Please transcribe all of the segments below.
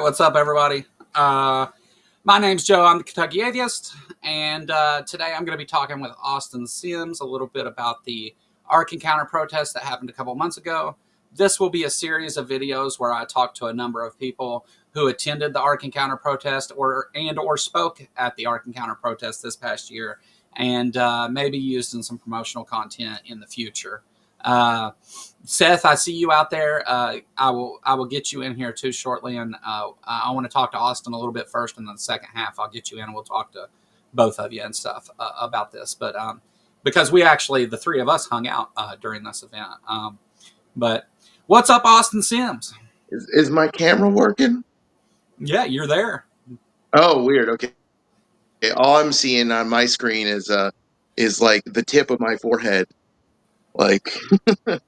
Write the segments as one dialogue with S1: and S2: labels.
S1: what's up, everybody? My name's Joe. I'm the Kentucky Atheist, and today I'm going to be talking with Austin Sims a little bit about the Ark Encounter protest that happened a couple months ago. This will be a series of videos where I talk to a number of people who attended the Ark Encounter protest or spoke at the Ark Encounter protest this past year, and maybe used in some promotional content in the future. Seth, I see you out there. I will get you in here too shortly, and I want to talk to Austin a little bit first, and then the second half I'll get you in, and we'll talk to both of you and stuff about this. But because the three of us hung out during this event. But what's up, Austin Sims?
S2: Is my camera working?
S1: Yeah, you're there.
S2: Oh, weird. Okay. All I'm seeing on my screen is like the tip of my forehead. Like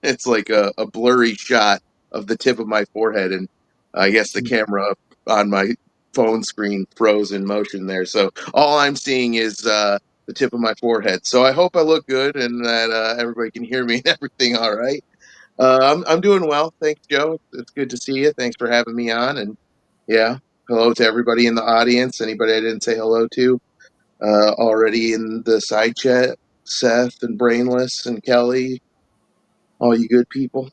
S2: it's like a blurry shot of the tip of my forehead, and I guess the camera on my phone screen froze in motion there. So all I'm seeing is the tip of my forehead. So I hope I look good and that everybody can hear me and everything all right. I'm doing well. Thanks, Joe. It's good to see you. Thanks for having me on. And yeah, hello to everybody in the audience. Anybody I didn't say hello to already in the side chat, Seth and Brainless and Kelly, all you good people.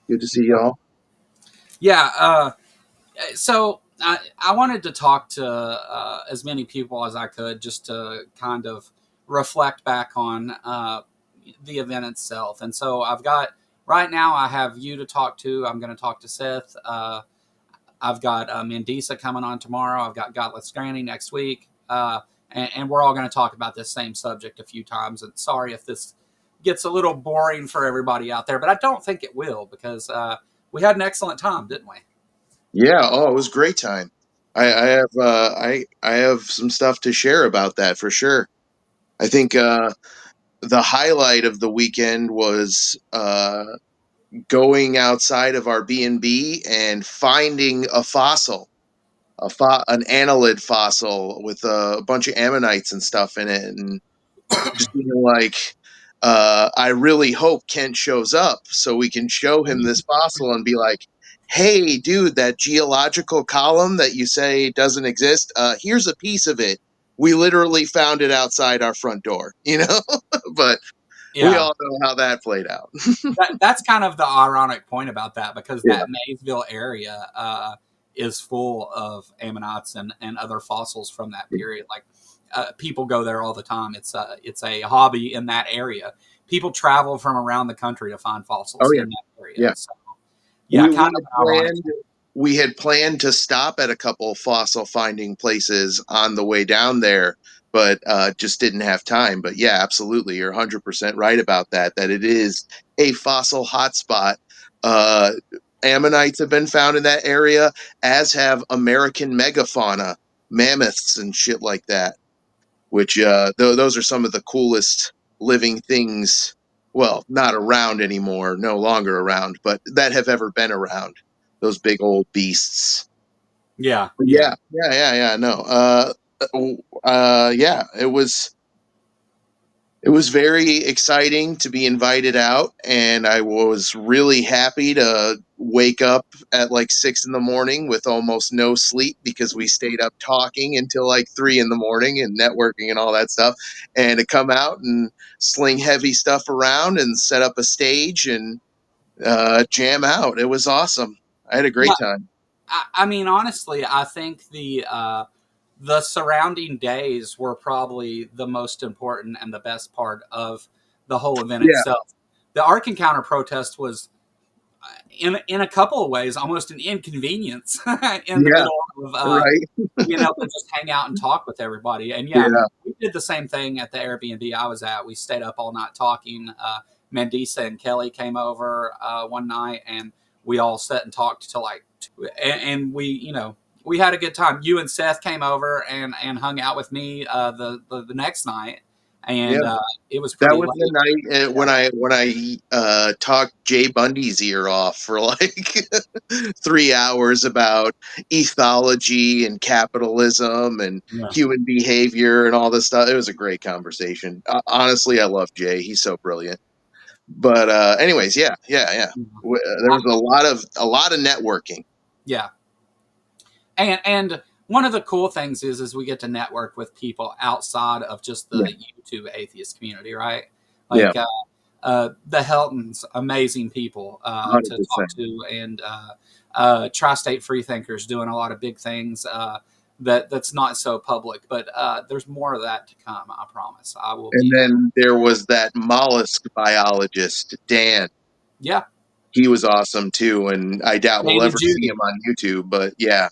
S2: Good to see y'all.
S1: Yeah. So I wanted to talk to as many people as I could just to kind of reflect back on the event itself. And so right now I have you to talk to. I'm going to talk to Seth. I've got Mandisa coming on tomorrow. I've got Godless Granny next week. And we're all going to talk about this same subject a few times. And sorry if this gets a little boring for everybody out there, but I don't think it will because we had an excellent time, didn't we?
S2: Yeah. Oh, it was a great time. I have some stuff to share about that for sure. I think the highlight of the weekend was going outside of our B&B and finding a fossil, an annelid fossil with a bunch of ammonites and stuff in it, and just being like, I really hope Kent shows up so we can show him this fossil and be like, hey, dude, that geological column that you say doesn't exist, here's a piece of it. We literally found it outside our front door, but we all know how that played out.
S1: That's kind of the ironic point about that because that Maysville area is full of ammonites and other fossils from that period. Like people go there all the time. It's a hobby in that area. People travel from around the country to find fossils in that area.
S2: Yeah.
S1: So,
S2: we had planned to stop at a couple fossil finding places on the way down there, but just didn't have time. But yeah, absolutely. You're 100% right about that it is a fossil hotspot. Ammonites have been found in that area, as have American megafauna, mammoths and shit like that, which those are some of the coolest living things, well, not around anymore, no longer around, but that have ever been around. Those big old beasts.
S1: Yeah.
S2: No. Yeah, it was very exciting to be invited out, and I was really happy to wake up at like 6 a.m. with almost no sleep because we stayed up talking until like 3 a.m. and networking and all that stuff, and to come out and sling heavy stuff around and set up a stage and jam out. It was awesome. I had a great time.
S1: I mean, honestly, I think the surrounding days were probably the most important and the best part of the whole event itself. The Ark Encounter protest was, in a couple of ways, almost an inconvenience in the middle of being able to just hang out and talk with everybody. And we did the same thing at the Airbnb I was at. We stayed up all night talking. Mandisa and Kelly came over one night, and we all sat and talked till like 2, and we had a good time. You and Seth came over and hung out with me the next night, and it was pretty.
S2: That was the night when I talked Jay Bundy's ear off for like 3 hours about ethology and capitalism and human behavior and all this stuff. It was a great conversation. Honestly, I love Jay. He's so brilliant. But anyways, yeah. There was a lot of networking.
S1: Yeah. And one of the cool things is we get to network with people outside of just
S2: Yeah,
S1: the YouTube atheist community, right?
S2: yeah,
S1: Like the Heltons, amazing people to talk
S2: 100%.
S1: to, and tri-state freethinkers doing a lot of big things that's not so public. But there's more of that to come. I promise. I will
S2: And
S1: be.
S2: then there was that mollusk biologist, Dan.
S1: Yeah,
S2: He was awesome too, and I doubt we'll
S1: Dan and
S2: ever see
S1: Judy.
S2: him on YouTube, but yeah.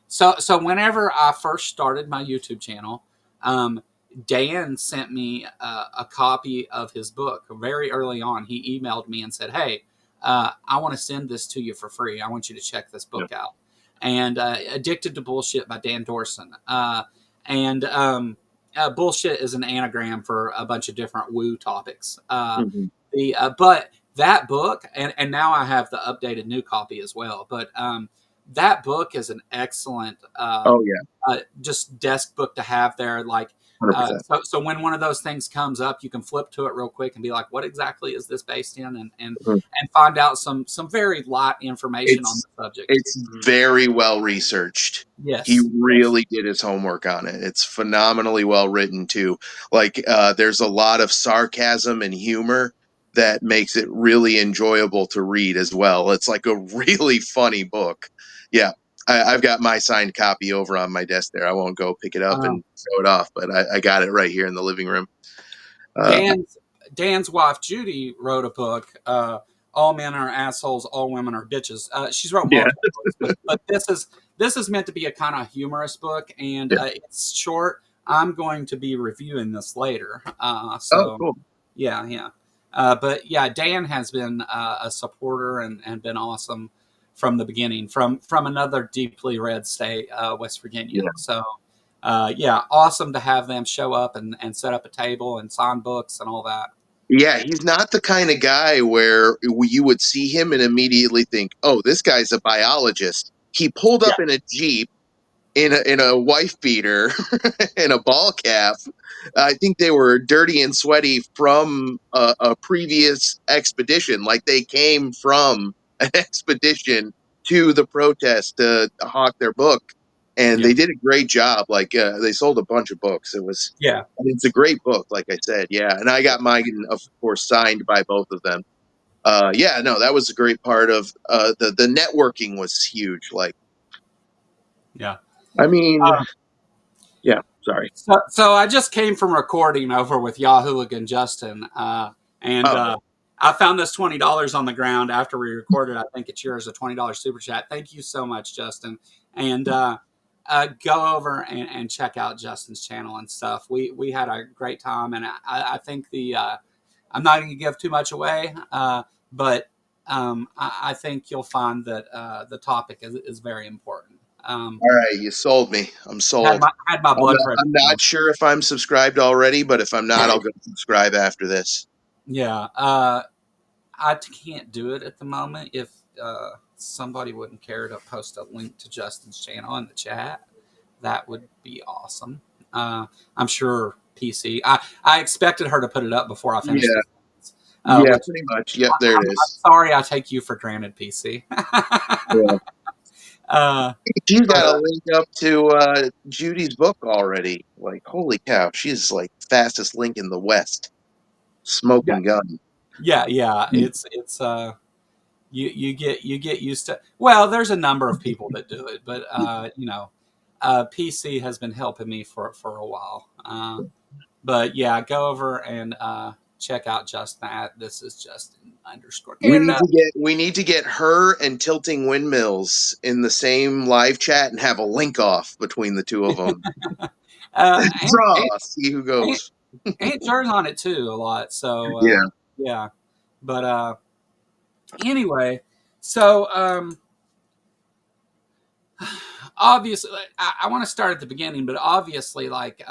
S1: So whenever I first started my YouTube channel, um, Dan sent me a copy of his book very early on. He emailed me and said, "Hey, I want to send this to you for free. I want you to check this
S2: Yeah.
S1: book out." And "Addicted to Bullshit" by Dan Dorson. And bullshit is an anagram for a bunch of different woo topics.
S2: Mhm.
S1: The But that book, and now I have the updated new copy as well. But that book is an excellent
S2: Oh yeah,
S1: just desk book to have there. Like,
S2: 100%.
S1: so when one of those things comes up, you can flip to it real quick and be like, "What exactly is this based in?"
S2: Mhm.
S1: And find out some very light information on
S2: It's
S1: the subject.
S2: it's very well researched. He
S1: Yes, yes,
S2: really did his homework on it. It's phenomenally well written too. Like there's a lot of sarcasm and humor that makes it really enjoyable to read as well. It's like a really funny book. Yeah. I've got my signed copy over on my desk there. I won't go pick it up
S1: uh,
S2: and show it off, but I got it right here in the living room. Uh,
S1: Dan's Dan's wife Judy wrote a book. All men are assholes. All women are bitches. She's wrote
S2: yeah,
S1: multiple books, but this is meant to be a kind of humorous book, and
S2: yeah.
S1: it's short. I'm going to be reviewing this later.
S2: Oh,
S1: So
S2: cool.
S1: yeah, yeah. But yeah, Dan has been a supporter and been awesome from the beginning. From another deeply red state, West Virginia.
S2: Yeah.
S1: So yeah, awesome to have them show up and set up a table and sign books and all that.
S2: Yeah, he's not the kind of guy where you would see him and immediately think, "Oh, this guy's a biologist." He pulled
S1: Yeah,
S2: up in a Jeep in a wife beater and a ball cap. I think they were dirty and sweaty from a previous expedition. Like they came from an expedition to the protest to hawk their book, and
S1: yeah,
S2: they did a great job. Like they sold a bunch of books.
S1: yeah,
S2: It's a great book, like I said. Yeah, and I got mine, of course, signed by both of them. Yeah, no, that was a great part of the networking was huge. Like,
S1: yeah.
S2: I mean, yeah, sorry.
S1: So I just came from recording over with Yahooligan Justin, and
S2: Oh,
S1: I found this $20 on the ground after we recorded. I think it's yours, a $20 super chat. Thank you so much, Justin. And go over and check out Justin's channel and stuff. We had a great time, and I think I'm not going to give too much away, but I think you'll find that the topic is very important.
S2: all right, you sold me. I'm
S1: Had
S2: sold.
S1: my
S2: I'm
S1: blood
S2: not,
S1: pressure
S2: I'm
S1: down.
S2: not sure if I'm subscribed already, but if I'm not, I'll go subscribe after this.
S1: Yeah, I can't do it at the moment. If somebody wouldn't care to post a link to Justin's channel in the chat, that would be awesome. I'm sure PC. I expected her to put it up before I finished
S2: Yeah,
S1: the sentence,
S2: yeah,
S1: which
S2: pretty much. Yep, there it
S1: I'm
S2: is.
S1: sorry. I take you for granted, PC.
S2: Yeah.
S1: uh,
S2: She's
S1: but
S2: got a link up to Judy's book already. Like, holy cow, she's like fastest link in the West.
S1: yeah,
S2: Smoking gun.
S1: yeah, yeah. It's you get used to. Well, there's a number of people that do it, but PC has been helping me for a while. But yeah, go over and check out just that. This is Justin underscore Canada.
S2: We need to get her and Tilting Windmills in the same live chat and have a link off between the two of them.
S1: And,
S2: Draw, see who
S1: and,
S2: goes.
S1: and Jared's on it too a lot. So
S2: Yeah.
S1: yeah, but anyway, so obviously, I want to start at the beginning, but obviously, like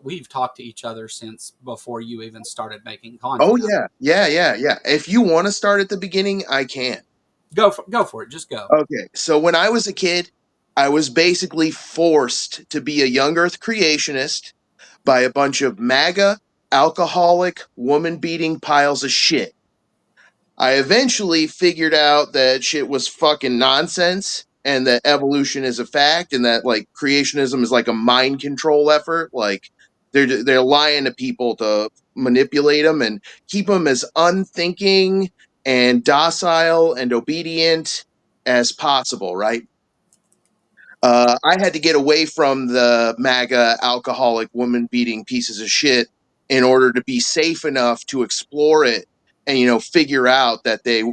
S1: we've talked to each other since before you even started making
S2: Oh
S1: content.
S2: yeah, yeah, yeah, yeah. If you want to start at the beginning, I can.
S1: Go for it. Just go.
S2: Okay, so when I was a kid, I was basically forced to be a young Earth creationist by a bunch of MAGA, alcoholic, woman beating piles of shit. I eventually figured out that shit was fucking nonsense and that evolution is a fact, and that like creationism is like a mind control effort. Like they're lying to people to manipulate them and keep them as unthinking and docile and obedient as possible, right? I had to get away from the MAGA alcoholic woman beating pieces of shit in order to be safe enough to explore it and figure out that they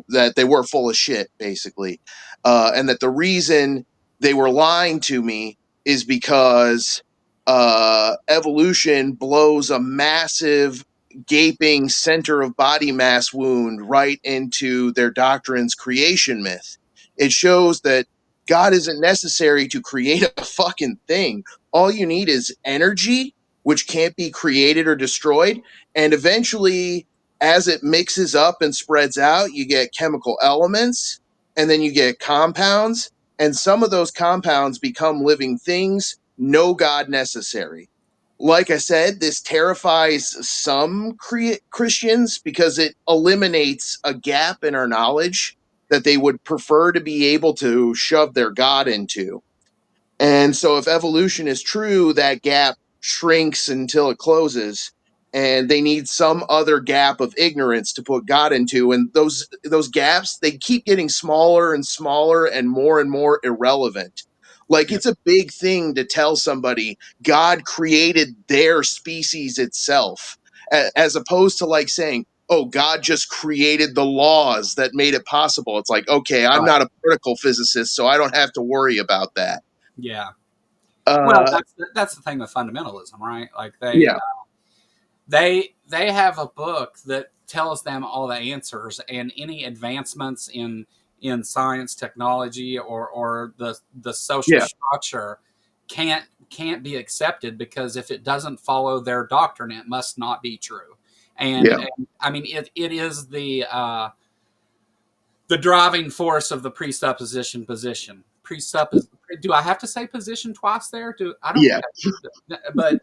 S2: were full of shit basically, and that the reason they were lying to me is because evolution blows a massive gaping center of body mass wound right into their doctrine's creation myth. It shows that God isn't necessary to create a fucking thing. All you need is energy, which can't be created or destroyed. And eventually, as it mixes up and spreads out, you get chemical elements and then you get compounds. And some of those compounds become living things, no God necessary. Like I said, this terrifies some Christians because it eliminates a gap in our knowledge that they would prefer to be able to shove their God into. And so, if evolution is true, that gap shrinks until it closes, and they need some other gap of ignorance to put God into. And those gaps, they keep getting smaller and smaller and more irrelevant. Like
S1: Yeah.
S2: it's a big thing to tell somebody God created their species itself, as opposed to like saying, "Oh, God just created the laws that made it possible." It's like, okay, I'm
S1: Right.
S2: not a particle physicist, so I don't have to worry about that.
S1: Yeah. Well,
S2: Uh,
S1: that's the thing with fundamentalism, right? Like
S2: yeah,
S1: they have a book that tells them all the answers, and any advancements in science, technology, or the social
S2: yeah,
S1: structure can't be accepted because if it doesn't follow their doctrine, it must not be true.
S2: yeah,
S1: And I mean, it is the driving force of the presupposition position. Presuppos. Do I have to say position twice there? Do I don't
S2: yeah,
S1: think I do, but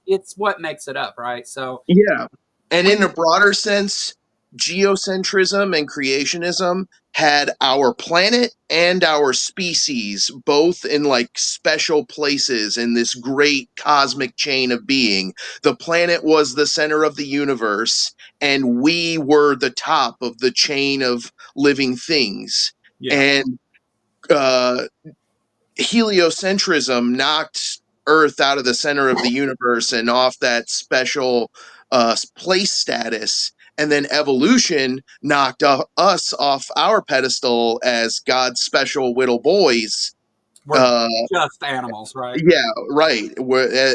S1: it's what makes it up, right? So
S2: yeah. And in
S1: when
S2: a broader sense, geocentrism and creationism had our planet and our species both in like special places in this great cosmic chain of being. The planet was the center of the universe, and we were the top of the chain of living things.
S1: yeah,
S2: And uh, heliocentrism knocked Earth out of the center of the universe and off that special place status. And then evolution knocked us off our pedestal as God's special little boys.
S1: we're
S2: Uh,
S1: just animals, right?
S2: yeah, right.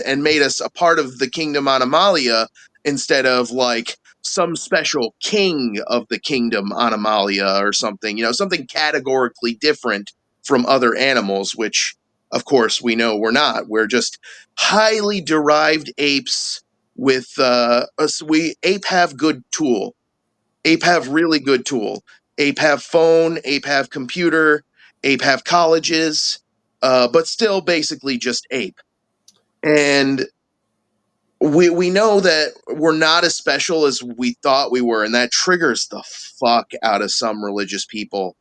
S2: And made us a part of the kingdom Animalia instead of like some special king of the kingdom Animalia or something, something categorically different from other animals, which of course we know we're not. We're just highly derived apes with us. Ape have good tool. Ape have really good tool. Ape have phone, ape have computer, ape have colleges, but still basically just ape. And we know that we're not as special as we thought we were, and that triggers the fuck out of some religious people.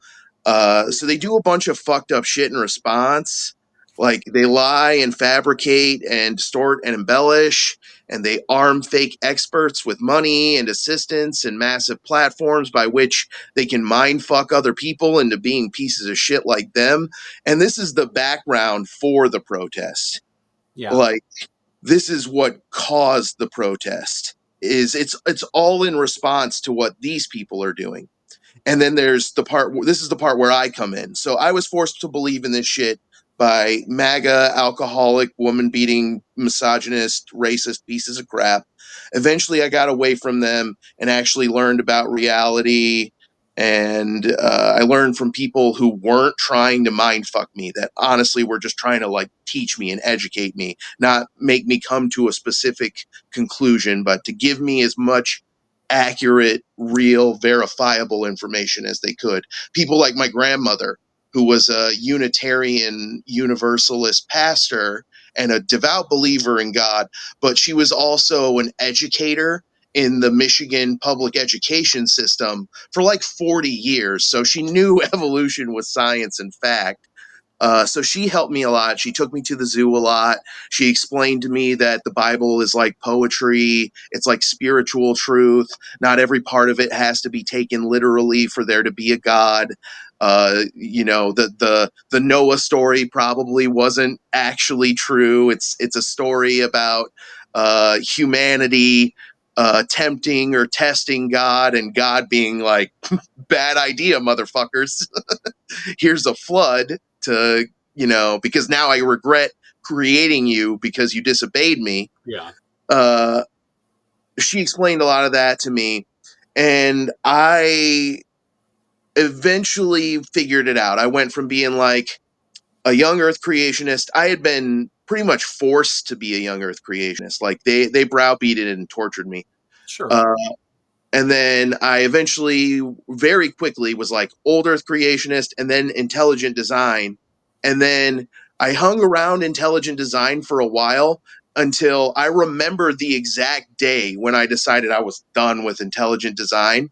S2: So they do a bunch of fucked up shit in response. Like they lie and fabricate and distort and embellish, and they arm fake experts with money and assistance and massive platforms by which they can mind fuck other people into being pieces of shit like them. And this is the background for the protest.
S1: Yeah,
S2: Like this is what caused the protest. It's all in response to what these people are doing. And then there's the part, this is the part where I come in. So I was forced to believe in this shit by MAGA, alcoholic, woman beating, misogynist, racist pieces of crap. Eventually, I got away from them and actually learned about reality. And I learned from people who weren't trying to mind fuck me, that honestly were just trying to like teach me and educate me, not make me come to a specific conclusion, but to give me as much accurate, real, verifiable information as they could. People like my grandmother, who was a Unitarian Universalist pastor and a devout believer in God, but she was also an educator in the Michigan public education system for like 40 years. So she knew evolution was science and fact. So she helped me a lot. She took me to the zoo a lot. She explained to me that the Bible is like poetry. It's like spiritual truth. Not every part of it has to be taken literally for there to be a God. The Noah story probably wasn't actually true. It's a story about humanity tempting or testing God, and God being like, bad idea, motherfuckers. Here's a flood to, because now I regret creating you because you disobeyed me.
S1: Yeah.
S2: Uh, she explained a lot of that to me, and I eventually figured it out. I went from being like a young Earth creationist. I had been pretty much forced to be a young Earth creationist. Like they browbeated and tortured me.
S1: Sure.
S2: Uh, And then I eventually, very quickly, was like old Earth creationist and then intelligent design. And then I hung around intelligent design for a while until I remember the exact day when I decided I was done with intelligent design.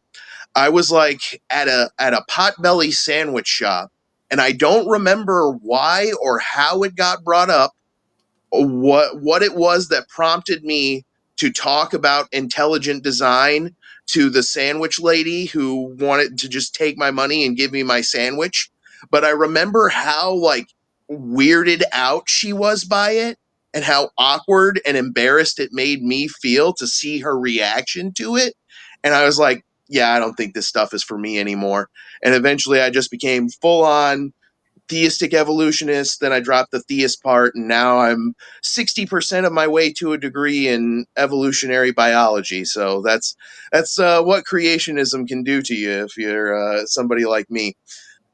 S2: I was like at a potbelly sandwich shop, and I don't remember why or how it got brought up, what it was that prompted me to talk about intelligent design to the sandwich lady who wanted to just take my money and give me my sandwich. But I remember how like weirded out she was by it, and how awkward and embarrassed it made me feel to see her reaction to it. And I was like, yeah, I don't think this stuff is for me anymore. And eventually I just became full on theistic evolutionist. Then I dropped the theist part, and now I'm 60% of my way to a degree in evolutionary biology. So that's what creationism can do to you if you're somebody like me.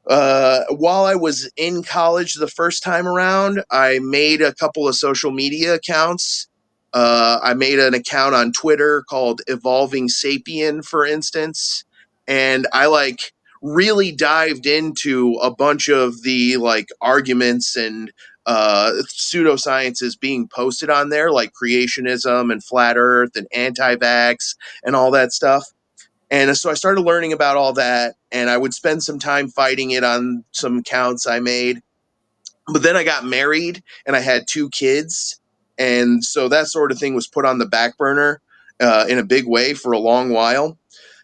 S2: While I was in college the first time around, I made a couple of social media accounts. I made an account on Twitter called Evolving Sapien, for instance, and I like really dived into a bunch of the like arguments and pseudosciences being posted on there, like creationism and flat Earth and anti-vax and all that stuff. And so I started learning about all that, and I would spend some time fighting it on some accounts I made. But then I got married and I had two kids. And so that sort of thing was put on the back burner in a big way for a long while.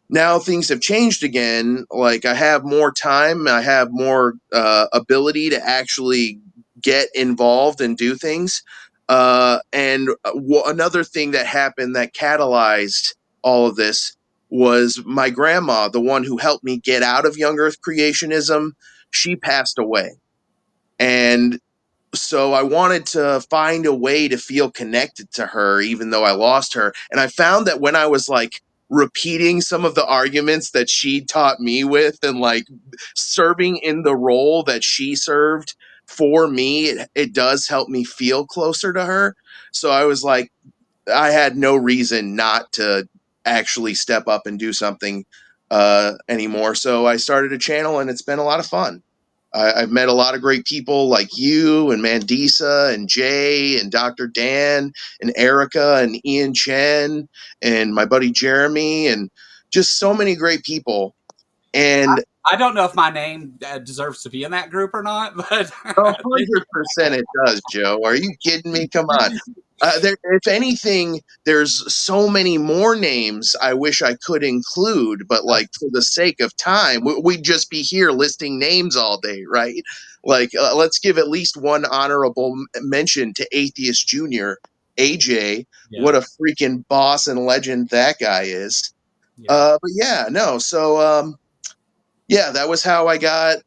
S2: Now things have changed again. Like I have more time, I have more ability to actually get involved and do things. Another thing that happened that catalyzed all of this was my grandma, the one who helped me get out of young Earth creationism. She passed away, and so I wanted to find a way to feel connected to her, even though I lost her. And I found that when I was like repeating some of the arguments that she taught me with, and like serving in the role that she served for me, it does help me feel closer to her. So I was like, I had no reason not to actually step up and do something anymore. So I started a channel, and it's been a lot of fun. I've met a lot of great people like you and Mandisa and Jay and Dr. Dan and Erica and Ian Chen and my buddy Jeremy, and just so many great people. And
S1: I don't know if my name deserves to be in that group or not, but
S2: 100% it does, Joe. Are you kidding me? Come on. If anything, there's so many more names I wish I could include, but like for the sake of time, we'd just be here listing names all day, right? Like, let's give at least one honorable mention to Atheist Junior, AJ.
S1: yeah,
S2: What a freaking boss and legend that guy is.
S1: yeah.
S2: But yeah, no. So yeah, that was how I got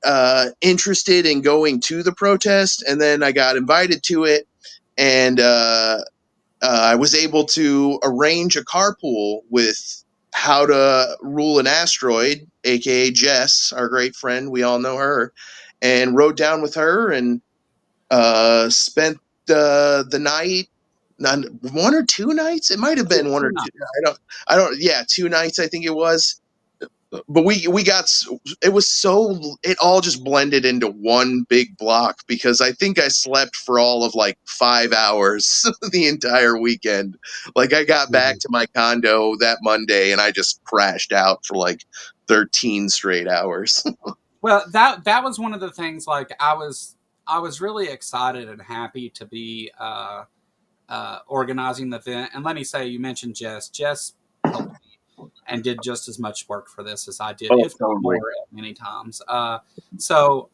S2: interested in going to the protest, and then I got invited to it, and I was able to arrange a carpool with How to Rule an Asteroid, aka Jess, our great friend. We all know her, and rode down with her and spent the night. Not one or two nights. It might have been one or
S1: Two
S2: two.
S1: nights.
S2: I don't. Yeah, 2 nights. I think it was. but we got it was so it all just blended into one big block because I think I slept for all of like 5 hours the entire weekend. Like I got back
S1: Mhm.
S2: to my condo that Monday and I just crashed out for like 13 straight hours.
S1: Well, that was one of the things. Like I was really excited and happy to be organizing the event. And let me say, you mentioned Jess. Jess helped me and did just as much work for this as I did,
S2: Oh,
S1: if not
S2: totally.
S1: more, many times. So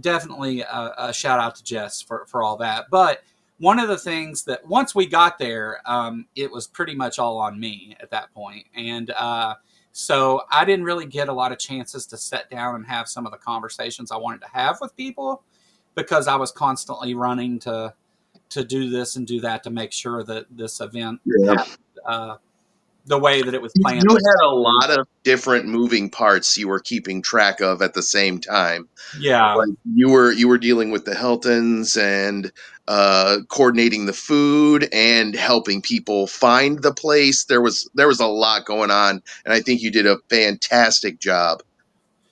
S1: definitely a shout out to Jess for all that. But one of the things that once we got there, it was pretty much all on me at that point, and so I didn't really get a lot of chances to sit down and have some of the conversations I wanted to have with people because I was constantly running to do this and do that to make sure that this event
S2: Yeah.
S1: happened the way that it was planned
S2: You had a
S1: to.
S2: lot of different moving parts you were keeping track of at the same time.
S1: Yeah.
S2: Like you were dealing with the Heltons and coordinating the food and helping people find the place. There was a lot going on, and I think you did a fantastic job.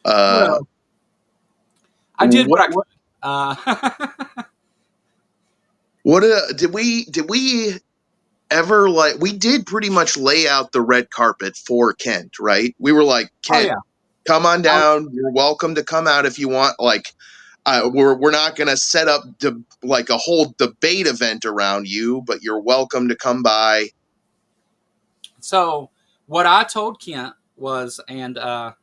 S2: Uh,
S1: Well, I did what
S2: what
S1: I
S2: what
S1: could.
S2: what did we ever like? We did pretty much lay out the red carpet for Kent, right? We were like,
S1: Oh
S2: Kent,
S1: yeah.
S2: come on
S1: Oh,
S2: down. You're welcome to come out if you want. Like we're not going to set up like a whole debate event around you, but you're welcome to come by.
S1: so what I told Kent was, and I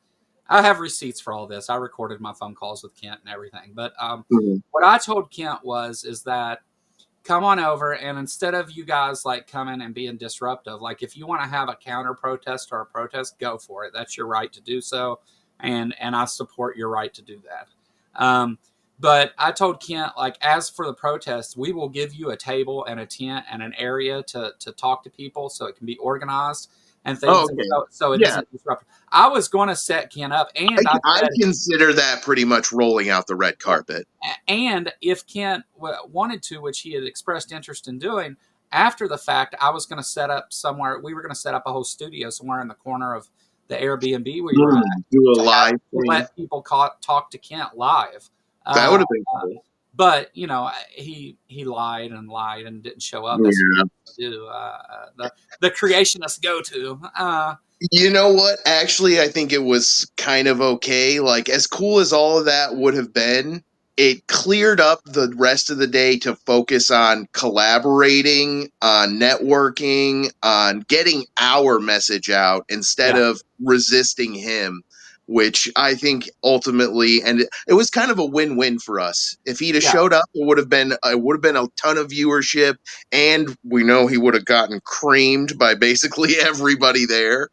S1: have receipts for all this. I recorded my phone calls with Kent and everything. But
S2: Mhm.
S1: what I told Kent was, is that come on over, and instead of you guys like coming and being disruptive, like if you want to have a counter protest or a protest, go for it. That's your right to do so, and I support your right to do that. But I told Kent, like, as for the protests, we will give you a table and a tent and an area to talk to people so it can be organized and
S2: Oh,
S1: things, and
S2: okay.
S1: so it
S2: Yeah,
S1: isn't disruptive. I was going to set Kent up,
S2: I,
S1: and I
S2: I
S1: said,
S2: consider that pretty much rolling out the red
S1: yeah.
S2: carpet.
S1: And if Kent wanted to, which he had expressed interest in doing, after the fact, I was going to set up somewhere. We were going to set up a whole studio somewhere in the corner of the Airbnb we were at
S2: Do a
S1: to
S2: live stream.
S1: let people talk to Kent live.
S2: That
S1: Uh,
S2: would have been cool.
S1: but he lied and lied and didn't show up. That's
S2: Yeah.
S1: what I do. The creationists go to.
S2: You know what? Actually, I think it was kind of okay. Like, as cool as all of that would have been, it cleared up the rest of the day to focus on collaborating, on networking, on getting our message out instead
S1: Yeah,
S2: of resisting him, which I think ultimately, and it was kind of a win-win for us. If he'd have
S1: yeah.
S2: showed up, it would have been a ton of viewership, and we know he would have gotten creamed by basically everybody there.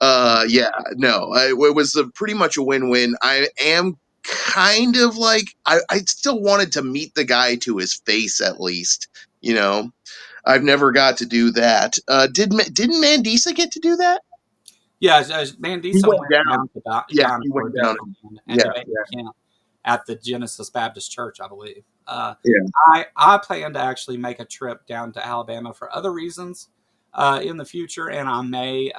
S2: Yeah, no, it was pretty much a win-win. I am kind of like I still wanted to meet the guy to his face at least. You know, I've never got to do that. Didn't Mandisa get to do that?
S1: Yeah,
S2: He
S1: Mandisa
S2: went
S1: went
S2: down.
S1: down to
S2: Yeah, he
S1: Dinosaur
S2: went down.
S1: Adventureland and
S2: Yeah,
S1: debated
S2: yeah,
S1: Kent at the Genesis Baptist Church, I believe.
S2: yeah.
S1: I plan to actually make a trip down to Alabama for other reasons in the future, and I may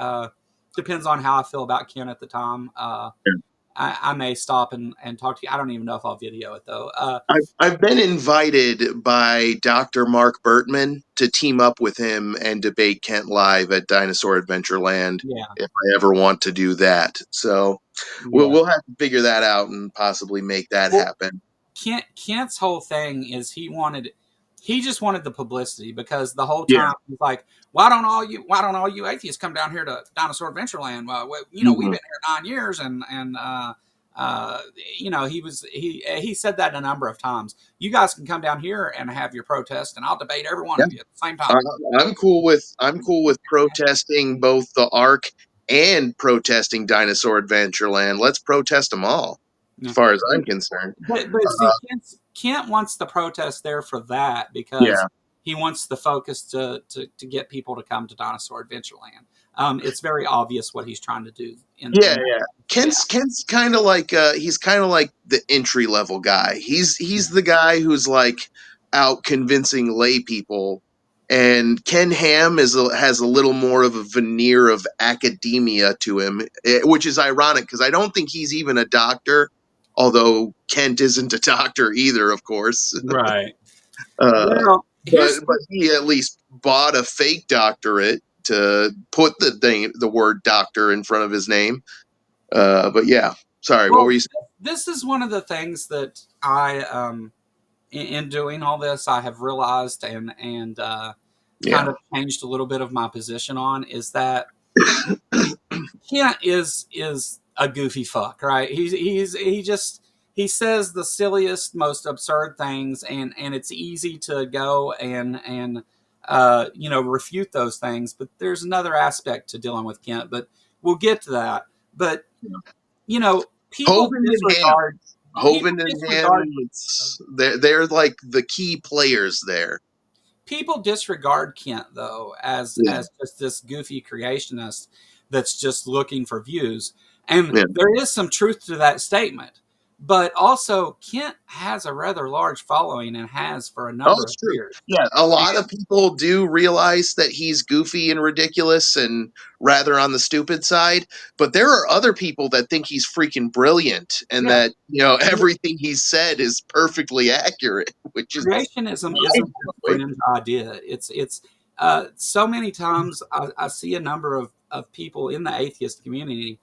S1: depends on how I feel about Kent at the time. I may stop and talk to you. I don't even know if I'll video it though.
S2: I've been invited by Dr. Mark Bertman to team up with him and debate Kent live at Dinosaur Adventureland
S1: Yeah,
S2: if I ever want to do that. So we'll
S1: yeah.
S2: we'll have to figure that out and possibly make that
S1: Well,
S2: happen.
S1: Kent's whole thing is he just wanted the publicity because the whole
S2: Yeah.
S1: time he's like, why don't all you atheists come down here to Dinosaur Adventureland? Well, we've
S2: Mhm.
S1: been here 9 years, and uh, he said that a number of times. You guys can come down here and have your protest, and I'll debate every one
S2: Yeah.
S1: of you at the same time.
S2: Uh, I'm cool with protesting both the Ark and protesting Dinosaur Adventureland. Let's protest them all, as
S1: Yeah.
S2: far as I'm concerned.
S1: But see, Kent wants the protest there for that because
S2: Yeah.
S1: he wants the focus to get people to come to Dinosaur Adventureland. It's very obvious what he's trying to do
S2: Yeah,
S1: in
S2: yeah.
S1: yeah,
S2: Kent's kind of like he's kind of like the entry level guy. He's
S1: yeah,
S2: the guy who's like out convincing lay people and Ken Ham has a little more of a veneer of academia to him, which is ironic because I don't think he's even a doctor, although Kent isn't a doctor either, of course.
S1: Right.
S2: Uh,
S1: Well, here's
S2: but he at least bought a fake doctorate to put the word doctor in front of his name. But yeah, sorry, what were
S1: well,
S2: you saying?
S1: this is one of the things that I in doing all this I have realized and kind
S2: Yeah,
S1: of changed a little bit of my position on is that Kent is a goofy fuck, right? He just he says the silliest, most absurd things, and it's easy to go and refute those things. But there's another aspect to dealing with Kent, but we'll get to that. But people
S2: Hovind and Ham.
S1: disregard people
S2: Hovind and Ham,
S1: disregard
S2: they're like the key players there.
S1: people disregard Kent though
S2: Yeah,
S1: as just this goofy creationist that's just looking for views. And
S2: yeah.
S1: there is some truth to that statement. But also Kent has a rather large following and has for a
S2: Oh,
S1: number
S2: it's
S1: of
S2: true.
S1: years.
S2: Yeah, a lot of
S1: And
S2: people do realize that he's goofy and ridiculous and rather on the stupid side, but there are other people that think he's freaking brilliant and
S1: yeah,
S2: that, everything he's said is perfectly accurate, which is
S1: creationism isn't a
S2: mind-blowing.
S1: fringe idea. It's so many times I see a number of people in the atheist community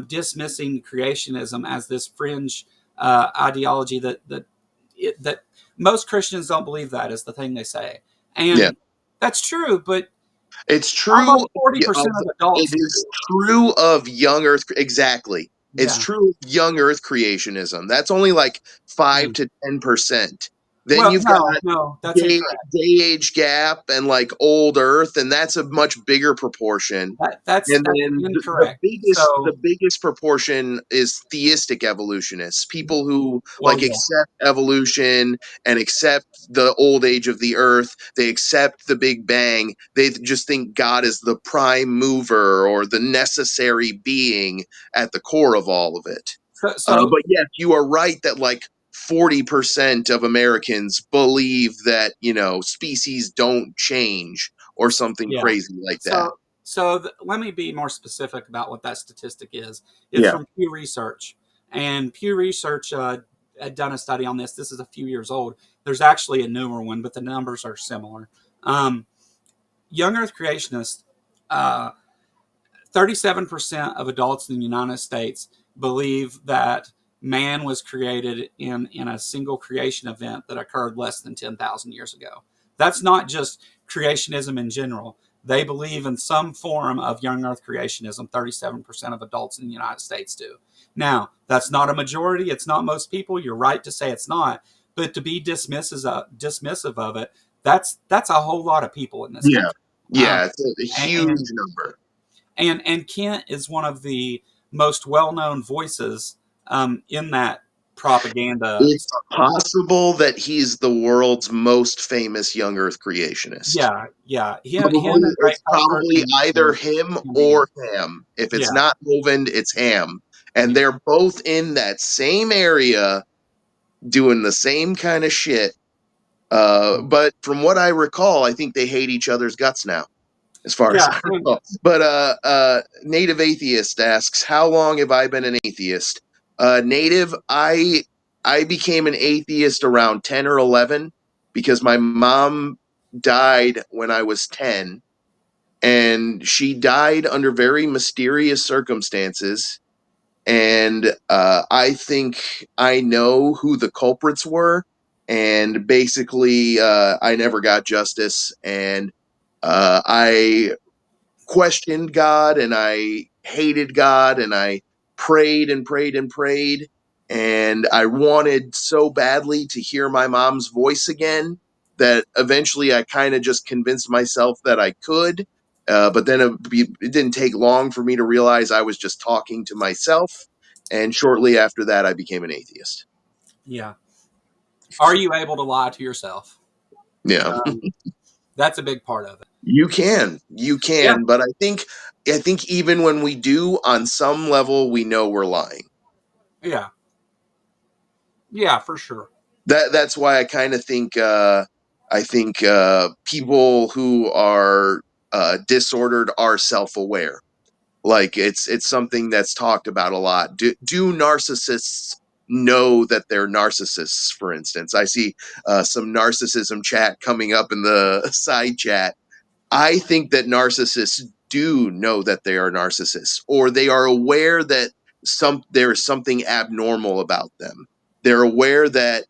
S1: dismissing creationism as this fringe ideology that most Christians don't believe that is the thing they say,
S2: Yeah.
S1: and that's true. But
S2: It's true.
S1: almost 40% of
S2: It
S1: adults
S2: is
S1: do.
S2: true of young Earth. Exactly. It's
S1: Yeah,
S2: true of young Earth creationism. That's only like
S1: yeah.
S2: 5 to 10%. Then
S1: Well,
S2: you've got
S1: no, that's incorrect.
S2: day age gap and like old Earth, and that's a much bigger proportion. And
S1: That's
S2: then
S1: incorrect.
S2: the
S1: So,
S2: biggest proportion is theistic evolutionists, people who
S1: well,
S2: like
S1: yeah.
S2: accept evolution and accept the old age of the Earth. They accept the Big Bang. They just think God is the prime mover or the necessary being at the core of all of it.
S1: So
S2: But yes, you are right that like 40% of Americans believe that, species don't change or something
S1: yeah.
S2: crazy like that.
S1: So let me be more specific about what that statistic is. It's
S2: Yeah.
S1: from Pew Research, and Pew Research had done a study on this. This is a few years old. There's actually a newer one, but the numbers are similar. Um, Young Earth creationists, 37% of adults in the United States believe that man was created in a single creation event that occurred less than 10,000 years ago. That's not just creationism in general. They believe in some form of young earth creationism. 37% of adults in the United States do. Now, that's not a majority. It's not most people. You're right to say it's not. But to be dismissive of it, that's a whole lot of people in this
S2: Yeah.
S1: country. Um,
S2: Yeah. It's a huge
S1: and
S2: number.
S1: and Kent is one of the most well-known voices in that propaganda
S2: It's
S1: circle.
S2: possible that he's the world's most famous young Earth creationist.
S1: Yeah, yeah. Him and Ray
S2: It's
S1: Comfort
S2: probably either
S1: and
S2: him
S1: Indeed.
S2: or Ham. If it's
S1: Yeah,
S2: not Hovind, it's Ham. And
S1: yeah,
S2: they're both in that same area doing the same kind of shit. But from what I recall, I think they hate each other's guts now, as far as
S1: yeah.
S2: I recall. But Native Atheist asks, "How long have I been an atheist?" Native, I became an atheist around 10 or 11 because my mom died when I was 10, and she died under very mysterious circumstances. And I think I know who the culprits were. And basically, I never got justice. And I questioned God and I hated God and I prayed and prayed and prayed. And I wanted so badly to hear my mom's voice again that eventually I kind of just convinced myself that I could. But then it didn't take long for me to realize I was just talking to myself. And shortly after that, I became an atheist.
S1: Yeah. Are you able to lie to yourself?
S2: Yeah,
S1: Um, that's a big part of it.
S2: you
S1: Yeah,
S2: can. But I think even when we do, on some level, we know we're lying.
S1: yeah, yeah, for sure.
S2: That's why I kind of think. I think people who are disordered are self-aware. Like it's something that's talked about a lot. Do narcissists know that they're narcissists? For instance, I see some narcissism chat coming up in the side chat. I think that narcissists do know that they are narcissists, or they are aware that there is something abnormal about them. They're aware that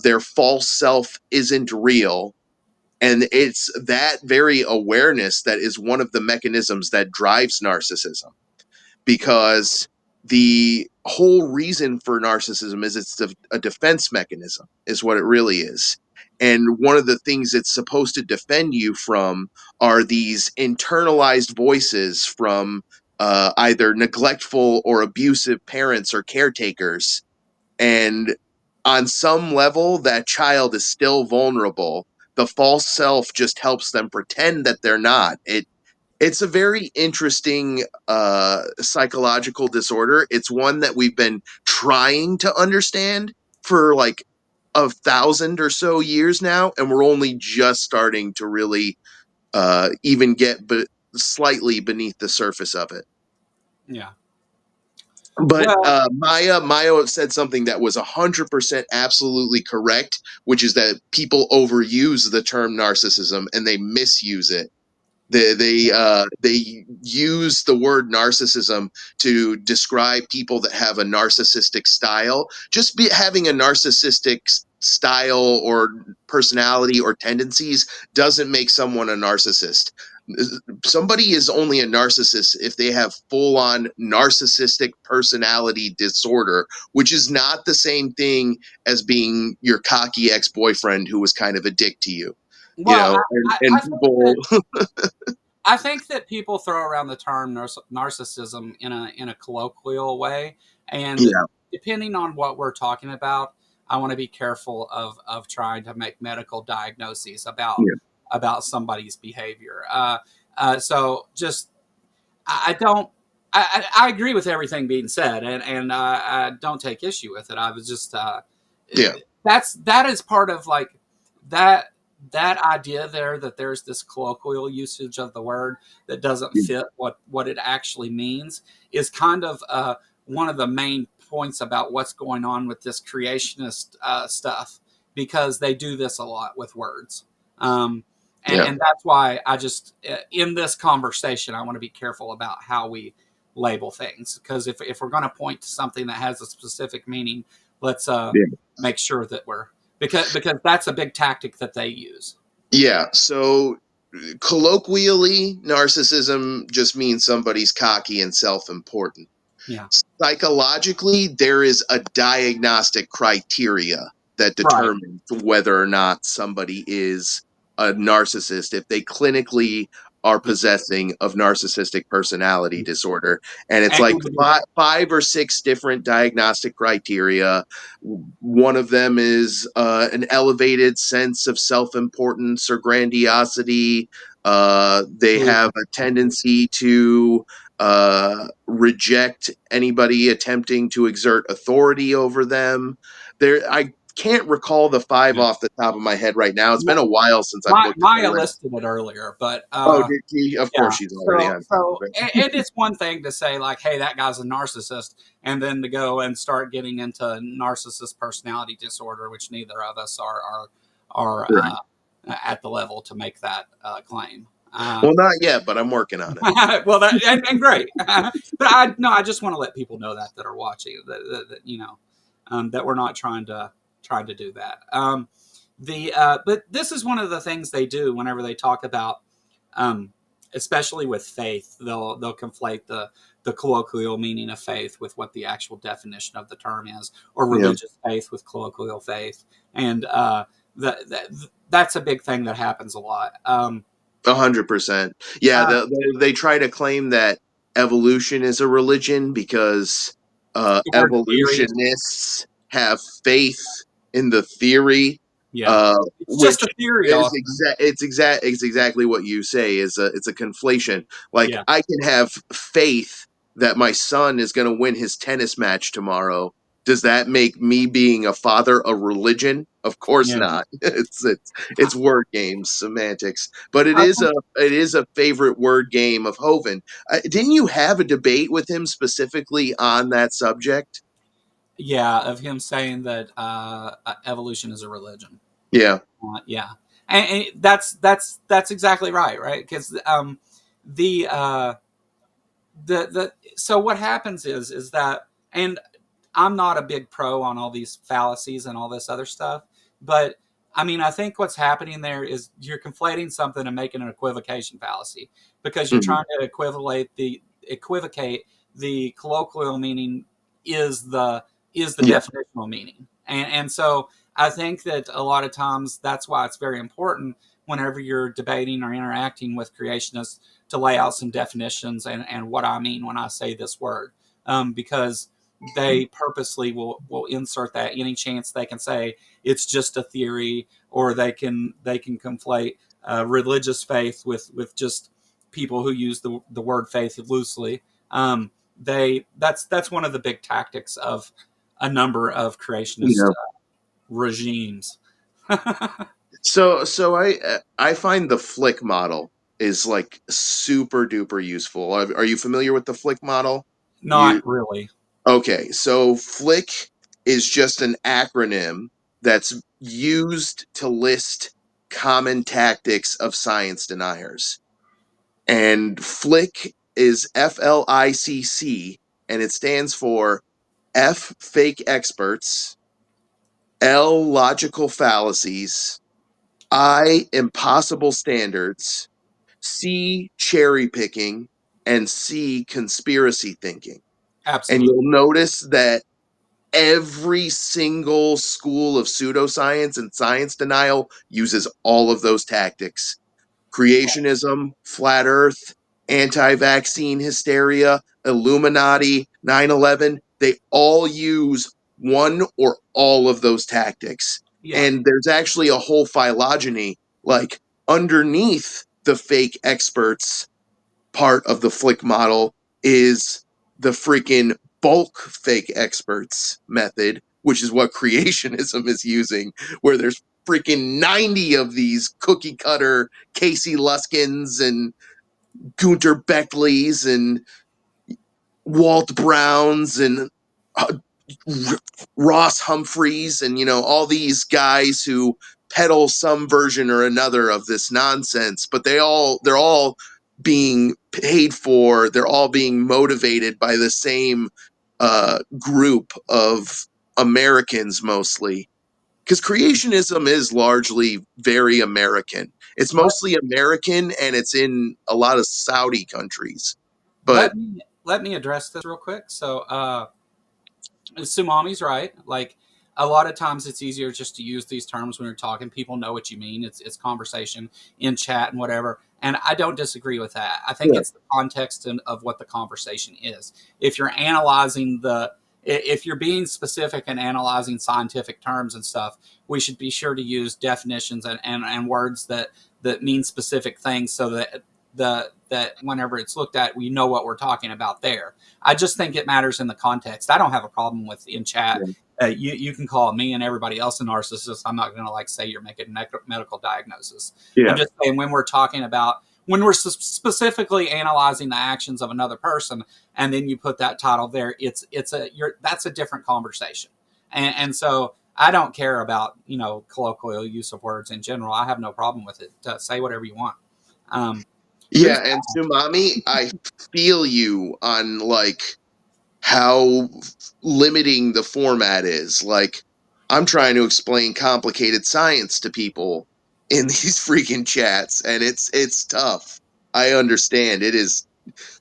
S2: their false self isn't real, and it's that very awareness that is one of the mechanisms that drives narcissism, because the whole reason for narcissism is a defense mechanism, is what it really is. And one of the things it's supposed to defend you from are these internalized voices from either neglectful or abusive parents or caretakers. And on some level, that child is still vulnerable. The false self just helps them pretend that they're not. It's a very interesting psychological disorder. It's one that we've been trying to understand for like 1,000 or so years now, and we're only just starting to really even get slightly beneath the surface of it.
S1: Yeah.
S2: But
S1: Well,
S2: Maya said something that was 100% absolutely correct, which is that people overuse the term narcissism and they misuse it. They use the word narcissism to describe people that have a narcissistic style. Just having a narcissistic style or personality or tendencies doesn't make someone a narcissist. Somebody is only a narcissist if they have full on narcissistic personality disorder, which is not the same thing as being your cocky ex boyfriend who was kind of a dick to you. You
S1: well,
S2: know, and
S1: I think that
S2: people
S1: people throw around the term narcissism in a colloquial way, and
S2: Yeah,
S1: depending on what we're talking about, I want to be careful of trying to make medical diagnoses
S2: yeah,
S1: about somebody's behavior. So just I don't. I agree with everything being said, and I don't take issue with it. I was just
S2: yeah,
S1: that is part of like that idea there, that there's this colloquial usage of the word that doesn't fit what it actually means, is kind of one of the main points about what's going on with this creationist stuff, because they do this a lot with words. Um,
S2: yeah,
S1: and that's why I just in this conversation I want to be careful about how we label things, because if we're going to point to something that has a specific meaning, let's
S2: yeah.
S1: make sure that we're, because that's a big tactic that they use.
S2: Yeah. So colloquially, narcissism just means somebody's cocky and self-important.
S1: Yeah.
S2: Psychologically, there is a diagnostic criteria that
S1: Right.
S2: determines whether or not somebody is a narcissist if they clinically are
S1: Yeah.
S2: possessing of narcissistic personality disorder. And it's
S1: And,
S2: like five or six different diagnostic criteria. One of them is an elevated sense of self-importance or grandiosity. They have a tendency to reject anybody attempting to exert authority over them. I can't recall the five
S1: yeah.
S2: off the top of my head right now. It's been a while since I've looked at the
S1: Maya
S2: list.
S1: listed it earlier, but
S2: Oh, did she? Of
S1: yeah.
S2: course, she's already on top of it.
S1: And it's one thing to say like, "Hey, that guy's a narcissist," and then to go and start getting into narcissist personality disorder, which neither of us are
S2: Right.
S1: at the level to make that claim.
S2: Well, not yet, but I'm working on it.
S1: Well, that and great, but I no, I just want to let people know that are watching that that we're not trying to do that. The But this is one of the things they do whenever they talk about, um, especially with faith. They'll conflate the colloquial meaning of faith with what the actual definition of the term is, or
S2: Yeah.
S1: religious faith with colloquial faith, and that's a big thing that happens a lot.
S2: 100%. Yeah,
S1: Uh,
S2: they try to claim that evolution is a religion because
S1: or theory.
S2: evolutionists have faith in the theory,
S1: Yeah. It's just
S2: which
S1: a theory
S2: is
S1: often.
S2: it's exactly what you say. It's a conflation. Like
S1: Yeah.
S2: I can have faith that my son is going to win his tennis match tomorrow. Does that make me being a father a religion? Of course
S1: Yeah.
S2: not. It's word games, semantics, but
S1: I think,
S2: it is a favorite word game of Hovind. Didn't you have a debate with him specifically on that subject?
S1: yeah, of him saying that evolution is a religion.
S2: Yeah.
S1: Yeah, and that's exactly right, because the the so what happens is that, and I'm not a big pro on all these fallacies and all this other stuff, but I mean, I think what's happening there is you're conflating something and making an equivocation fallacy, because you're
S2: Mhm.
S1: trying to equivocate the colloquial meaning is the
S2: Yeah.
S1: definitional meaning, and so I think that a lot of times that's why it's very important whenever you're debating or interacting with creationists to lay out some definitions and what I mean when I say this word, because they purposely will insert that any chance they can say it's just a theory, or they can conflate religious faith with just people who use the word faith loosely. That's one of the big tactics of a number of creationist
S2: Yeah.
S1: regimes.
S2: So I find the flick model is like super duper useful. Are you familiar with the flick model? You
S1: Not really.
S2: Okay, so flick is just an acronym that's used to list common tactics of science deniers. And flick is FLICC, and it stands for F, fake experts; L, logical fallacies; I, impossible standards; C, cherry picking; and C, conspiracy thinking. And
S1: Absolutely.
S2: you'll notice that every single school of pseudoscience and science denial uses all of those tactics: creationism, flat earth, anti vaccine hysteria, Illuminati, 9/11. They all use one or all of those tactics.
S1: Yeah.
S2: And there's actually a whole phylogeny, like underneath the fake experts part of the flick model is the freaking bulk fake experts method, which is what creationism is using, where there's freaking 90 of these cookie cutter Casey Luskins and Gunter Beckleys and Walt Browns and uh, Ross Humphreys and all these guys who peddle some version or another of this nonsense, but they're all being paid for, they're all being motivated by the same group of Americans mostly, because creationism is largely very American. It's
S1: Let,
S2: mostly American, and it's in a lot of Saudi countries. But
S1: let me address this real quick. So, Sumami's right. Like, a lot of times it's easier just to use these terms when you're talking. People know what you mean. It's conversation in chat and whatever. And I don't disagree with that. I think
S2: yeah,
S1: it's the context of what the conversation is. If you're analyzing if you're being specific and analyzing scientific terms and stuff, we should be sure to use definitions and words that mean specific things, so that that whenever it's looked at, we know what we're talking about there. I just think it matters in the context. I don't have a problem with in chat.
S2: yeah,
S1: You can call me and everybody else a narcissist. I'm not going to like say you're making medical diagnosis. I'm
S2: yeah,
S1: just saying when we're talking about when we're specifically analyzing the actions of another person, and then you put that title there, that's a different conversation. And so I don't care about colloquial use of words in general. I have no problem with it. Say whatever you want. Um, Blues.
S2: yeah. And Sumami, I feel you on like how limiting the format is. Like, I'm trying to explain complicated science to people in these freaking chats, and it's tough. I understand it is.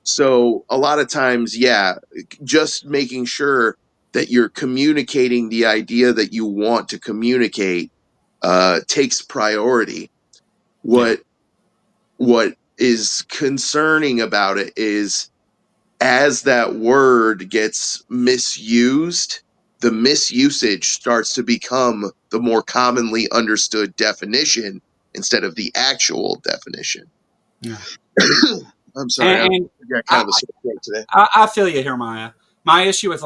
S2: So a lot of times, yeah, just making sure that you're communicating the idea that you want to communicate takes priority.
S1: Yeah.
S2: What is concerning about it is, as that word gets misused, the misusage starts to become the more commonly understood definition instead of the actual definition.
S1: Yeah.
S2: I'm sorry,
S1: And,
S2: I
S1: and
S2: got kind
S1: I,
S2: of a sore throat today.
S1: I feel you here, Maya. my issue with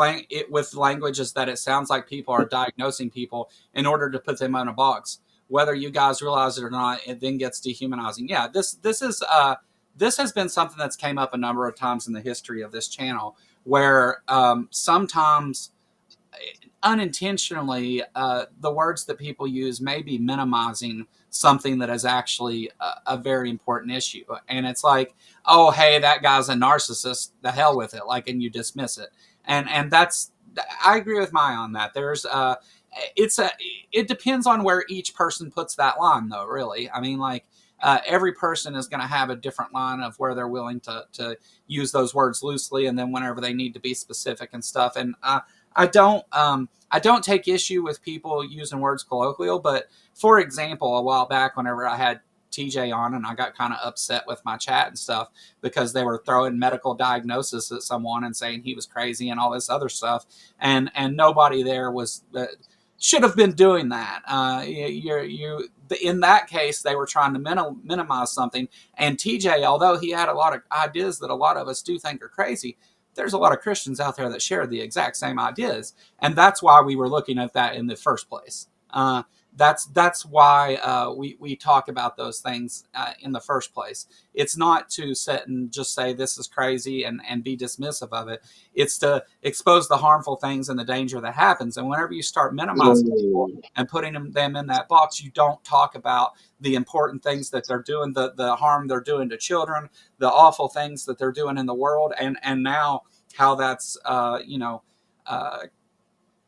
S1: with language is that it sounds like people are diagnosing people in order to put them in a box. Whether you guys realize it or not, it then gets dehumanizing. Yeah, this has been something that's came up a number of times in the history of this channel, where sometimes unintentionally, the words that people use may be minimizing something that is actually a very important issue. And it's like, oh, hey, that guy's a narcissist. The hell with it. Like, and you dismiss it. And that's, I agree with Maya on that. It's a, it depends on where each person puts that line, though. Really, I mean, like. Every person is going to have a different line of where they're willing to use those words loosely, and then whenever they need to be specific and stuff. And I don't take issue with people using words colloquial, but for example, a while back, whenever I had TJ on and I got kind of upset with my chat and stuff because they were throwing medical diagnosis at someone and saying he was crazy and all this other stuff, and nobody there was should have been doing that. In that case, they were trying to minimize something. And TJ, although he had a lot of ideas that a lot of us do think are crazy, there's a lot of Christians out there that share the exact same ideas, and that's why we were looking at that in the first place. That's why we talk about those things in the first place. It's not to sit and just say this is crazy and be dismissive of it. It's to expose the harmful things and the danger that happens. And whenever you start minimizing people and putting them in that box, you don't talk about the important things that they're doing, the harm they're doing to children, the awful things that they're doing in the world, and now how that's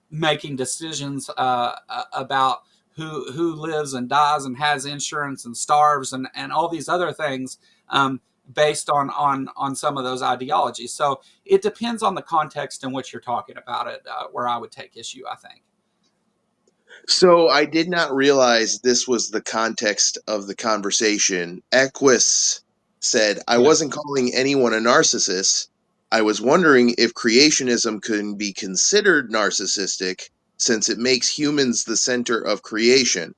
S1: making decisions about who lives and dies and has insurance and starves and all these other things based on some of those ideologies. So it depends on the context in which you're talking about it, where I would take issue, I think.
S2: So I did not realize this was the context of the conversation. Equus said, I
S1: Yeah,
S2: wasn't calling anyone a narcissist. I was wondering if creationism can be considered narcissistic since it makes humans the center of creation.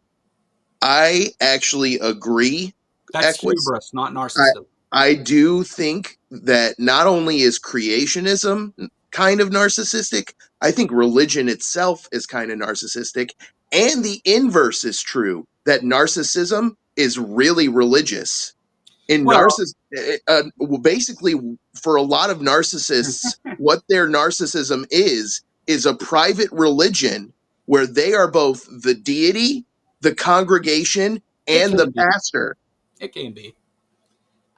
S2: I actually agree,
S1: that's
S2: Equus.
S1: hubris, not
S2: I
S1: narcissism.
S2: I do think that not only is creationism kind of narcissistic, I think religion itself is kind of narcissistic, and the inverse is true that narcissism is really religious. In
S1: Well,
S2: basically, for a lot of narcissists, what their narcissism is a private religion where they are both the deity, the congregation,
S1: it
S2: and the
S1: can be.
S2: pastor.
S1: It can be.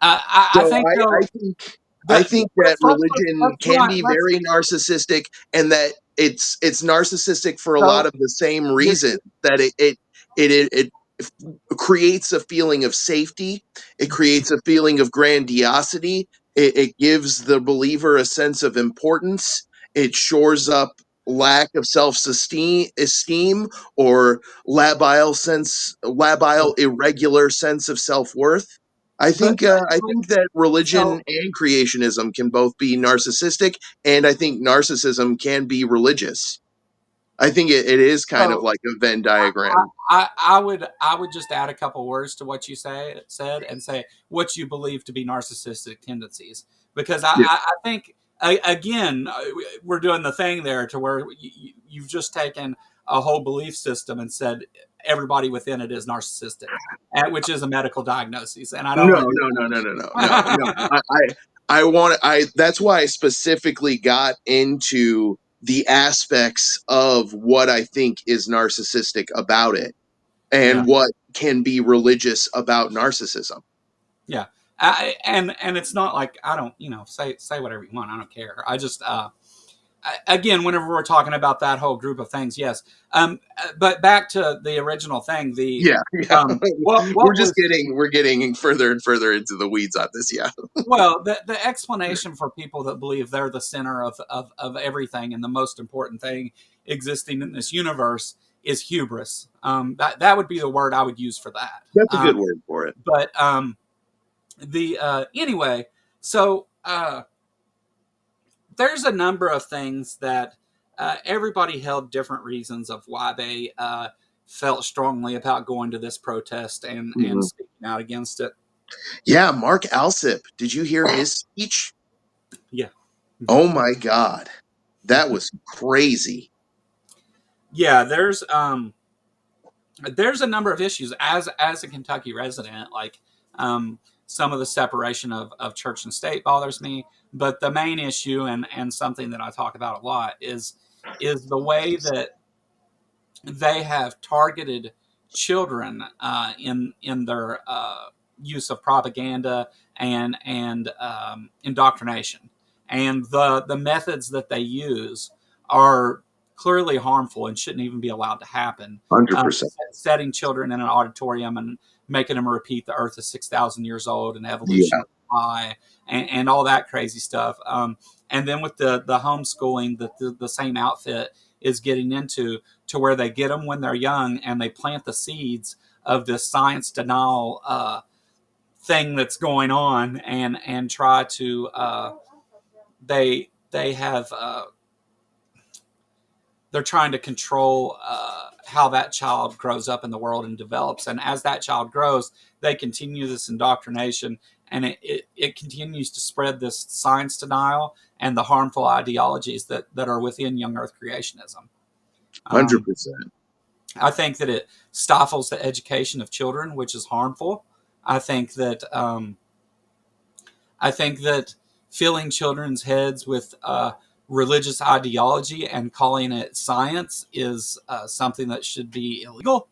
S1: I
S2: So
S1: think
S2: I
S1: though
S2: think I
S1: the
S2: think that religion
S1: let's
S2: can
S1: not
S2: be
S1: let's
S2: very narcissistic, and that it's narcissistic for a lot
S1: so
S2: of the same
S1: you're
S2: reasons that it creates a feeling of safety. It creates a feeling of grandiosity. It gives the believer a sense of importance. It shores up lack of esteem or labile irregular sense of self-worth.
S1: but
S2: I
S1: but
S2: think that religion
S1: so
S2: and creationism can both be narcissistic, and I think narcissism can be religious. I think it is kind of
S1: so
S2: like a Venn diagram.
S1: I would just add a couple words to what you said and say what you believe to be narcissistic tendencies, because
S2: Yeah.
S1: I think again we're doing the thing there to where you've just taken a whole belief system and said everybody within it is narcissistic, which is a medical diagnosis, and I don't
S2: No,
S1: agree
S2: no, no, no, no, no, no, no.
S1: with
S2: I want I that's why I specifically got into the aspects of what I think is narcissistic about it
S1: yeah.
S2: and what can be religious about narcissism.
S1: Yeah, and it's not like I don't say whatever you want. I don't care. I just again, whenever we're talking about that whole group of things, yes. But back to the original thing. The
S2: Yeah, yeah.
S1: what was
S2: We're getting further and further into the weeds on this. Yeah.
S1: well the explanation for people that believe they're the center of everything and the most important thing existing in this universe is hubris. That would be the word I would use for that.
S2: That's a good word for it.
S1: But the anyway, so there's a number of things that everybody held different reasons of why they felt strongly about going to this protest and
S2: Mhm.
S1: speaking out against it.
S2: Yeah, Mark Alsip. Did you hear his speech?
S1: Yeah.
S2: Oh my God. That was crazy.
S1: Yeah, there's a number of issues as a Kentucky resident. Like, some of the separation of church and state bothers me, but the main issue, and something that I talk about a lot, is the way that they have targeted children in their use of propaganda and indoctrination, and the methods that they use are clearly harmful and shouldn't even be allowed to happen.
S2: 100%.
S1: Setting children in an auditorium and making them repeat the Earth is 6,000 years old and evolution
S2: Yeah,
S1: is high, and all that crazy stuff. And then with the homeschooling that the same outfit is getting into, to where they get them when they're young and they plant the seeds of this science denial thing that's going on, and try to they have they're trying to control how that child grows up in the world and develops. And as that child grows, they continue this indoctrination, and it continues to spread this science denial and the harmful ideologies that are within young Earth creationism. Um,
S2: 100%.
S1: I think that it stifles the education of children, which is harmful. I think that I think that filling children's heads with religious ideology and calling it science is something that should be illegal.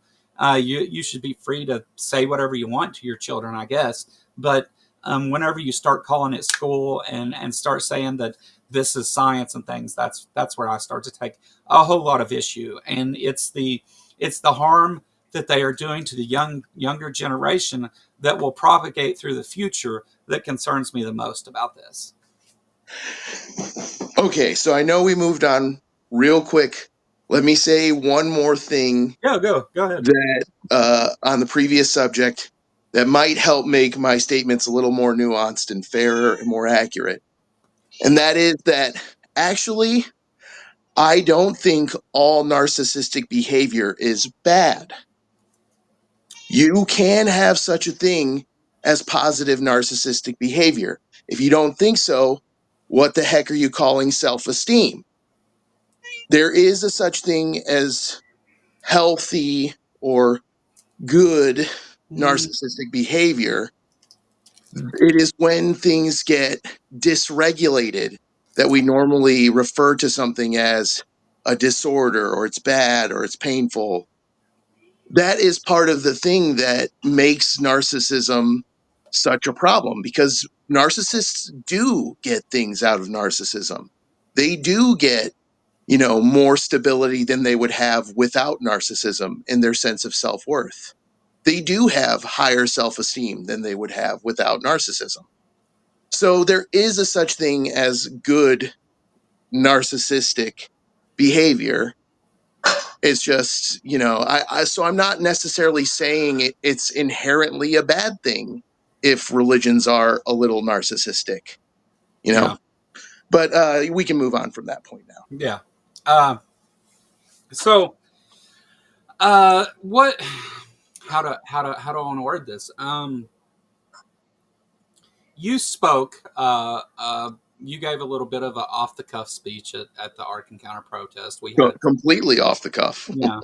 S1: You should be free to say whatever you want to your children, I guess. But whenever you start calling it school and start saying that this is science and things, that's where I start to take a whole lot of issue. And it's the harm that they are doing to the younger generation that will propagate through the future that concerns me the most about this.
S2: Okay, so I know we moved on real quick. Let me say one more thing
S1: Yeah, go ahead.
S2: that on the previous subject that might help make my statements a little more nuanced and fairer and more accurate. And that is that actually, I don't think all narcissistic behavior is bad. You can have such a thing as positive narcissistic behavior. If you don't think so, what the heck are you calling self esteem? There is a such thing as healthy or good
S1: Mm,
S2: narcissistic behavior. It is when things get dysregulated that we normally refer to something as a disorder, or it's bad, or it's painful. That is part of the thing that makes narcissism such a problem, because narcissists do get things out of narcissism. They do get, more stability than they would have without narcissism in their sense of self worth. They do have higher self esteem than they would have without narcissism. So there is a such thing as good narcissistic behavior. It's just, so I'm not necessarily saying it's inherently a bad thing if religions are a little narcissistic, you know.
S1: yeah,
S2: But we can move on from that point now.
S1: yeah. So, what? How do I want to word this? You spoke. You gave a little bit of an off the cuff speech at the Ark Encounter protest. We had,
S2: Completely off the cuff.
S1: yeah.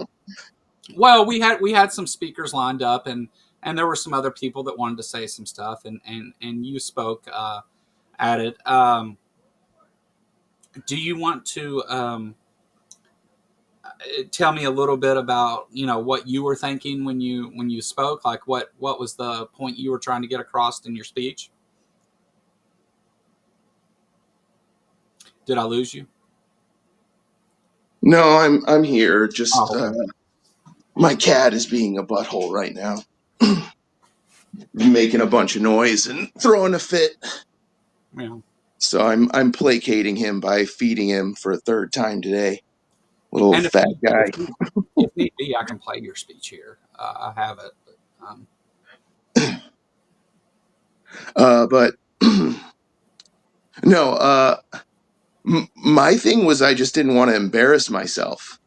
S1: Well, we had some speakers lined up, and there were some other people that wanted to say some stuff, and you spoke at it. Do you want to tell me a little bit about what you were thinking when you spoke? Like, what was the point you were trying to get across in your speech? Did I lose you?
S2: No, I'm here. Just
S1: Oh, okay.
S2: my cat is being a butthole right now, making a bunch of noise and throwing a fit.
S1: Yeah.
S2: So I'm placating him by feeding him for a third time today. Little
S1: And if
S2: fat
S1: need,
S2: guy.
S1: if need be, I can play your speech here. I have it. But,
S2: But no, my thing was I just didn't want to embarrass myself.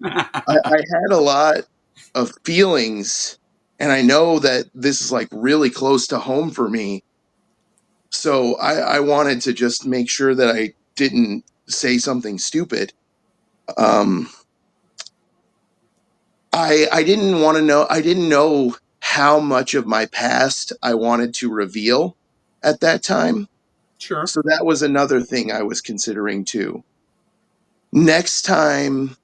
S2: I had a lot of feelings, and I know that this is like really close to home for me. So I wanted to just make sure that I didn't say something stupid. Um, I didn't want to know. I didn't know how much of my past I wanted to reveal at that time.
S1: Sure.
S2: So that was another thing I was considering too. Next time,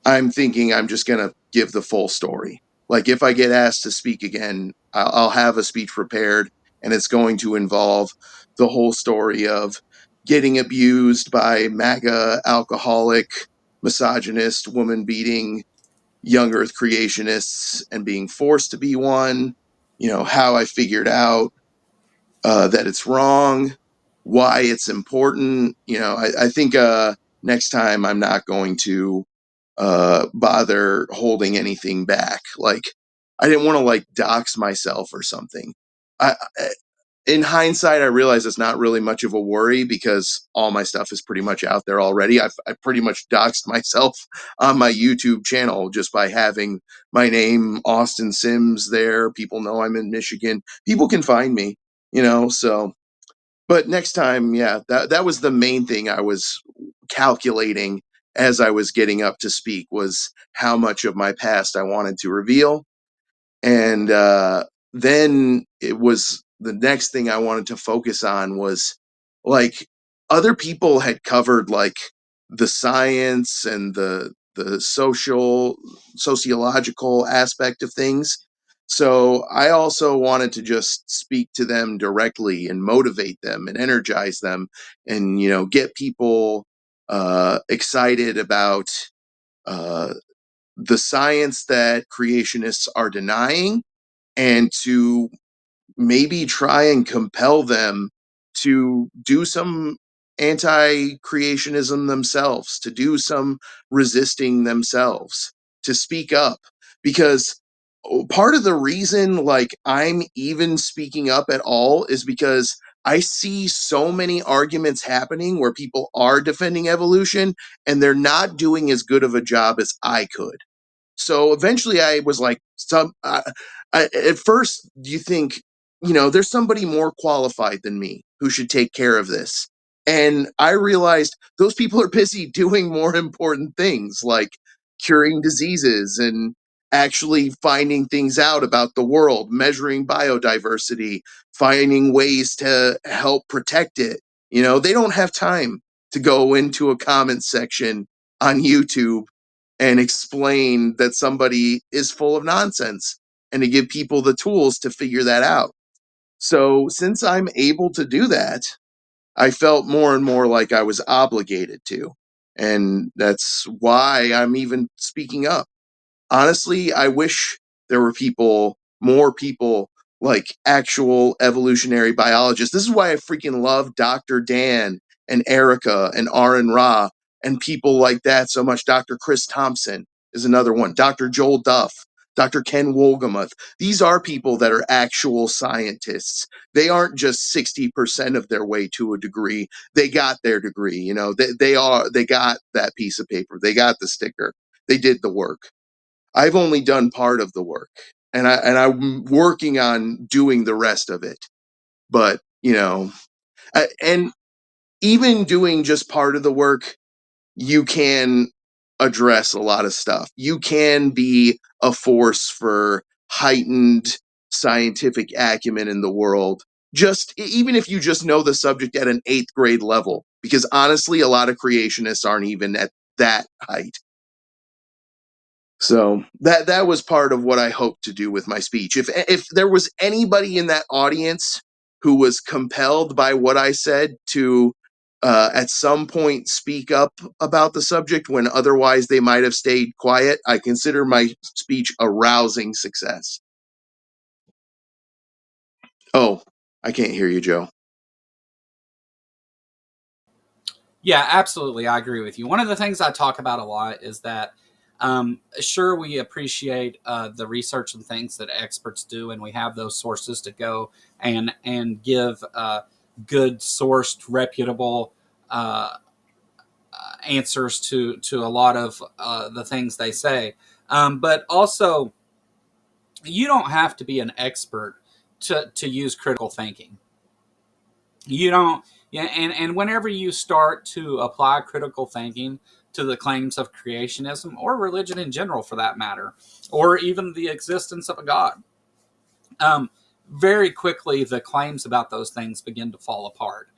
S2: I'm thinking I'm just going to give the full story. Like if I get asked to speak again, I'll have a speech prepared, and it's going to involve the whole story of getting abused by MAGA alcoholic, misogynist, woman beating young earth creationists and being forced to be one, how I figured out that it's wrong, why it's important. I think next time I'm not going to bother holding anything back. Like, I didn't want to like dox myself or something. In hindsight, I realize it's not really much of a worry because all my stuff is pretty much out there already. I pretty much doxed myself on my YouTube channel just by having my name, Austin Sims, there. People know I'm in Michigan. People can find me, so. But next time, yeah, that was the main thing I was calculating as I was getting up to speak, was how much of my past I wanted to reveal. And then it was the next thing I wanted to focus on was like other people had covered like the science and the sociological aspect of things. So I also wanted to just speak to them directly and motivate them and energize them, and get people excited about uh, the science that creationists are denying, and to maybe try and compel them to do some anti creationism themselves, to do some resisting themselves, to speak up. Because part of the reason, like, I'm even speaking up at all is because I see so many arguments happening where people are defending evolution and they're not doing as good of a job as I could. So eventually I was like, at first you think, there's somebody more qualified than me who should take care of this. And I realized those people are busy doing more important things like curing diseases and actually finding things out about the world, measuring biodiversity, finding ways to help protect it. They don't have time to go into a comment section on YouTube and explain that somebody is full of nonsense, and to give people the tools to figure that out. So, since I'm able to do that, I felt more and more like I was obligated to. And that's why I'm even speaking up. Honestly, I wish there were more people like actual evolutionary biologists. This is why I freaking love Dr. Dan and Erica and Aaron Ra and people like that so much. Dr. Chris Thompson is another one. Dr. Joel Duff, Dr. Ken Wolgamuth. These are people that are actual scientists. They aren't just 60% of their way to a degree. They got their degree, they got that piece of paper. They got the sticker. They did the work. I've only done part of the work, and I'm working on doing the rest of it. But and even doing just part of the work, you can address a lot of stuff. You can be a force for heightened scientific acumen in the world. Just even if you just know the subject at an eighth grade level, because honestly, a lot of creationists aren't even at that height. So that was part of what I hoped to do with my speech. If there was anybody in that audience who was compelled by what I said to at some point speak up about the subject when otherwise they might have stayed quiet, I consider my speech a rousing success. Oh, I can't hear you, Joe.
S1: Yeah, absolutely. I agree with you. One of the things I talk about a lot is that, sure, we appreciate the research and things that experts do, and we have those sources to go and give good sourced, reputable answers to a lot of the things they say. But also, you don't have to be an expert to use critical thinking. You don't. Yeah, and whenever you start to apply critical thinking to the claims of creationism or religion in general, for that matter, or even the existence of a God. Um, Very quickly, the claims about those things begin to fall apart.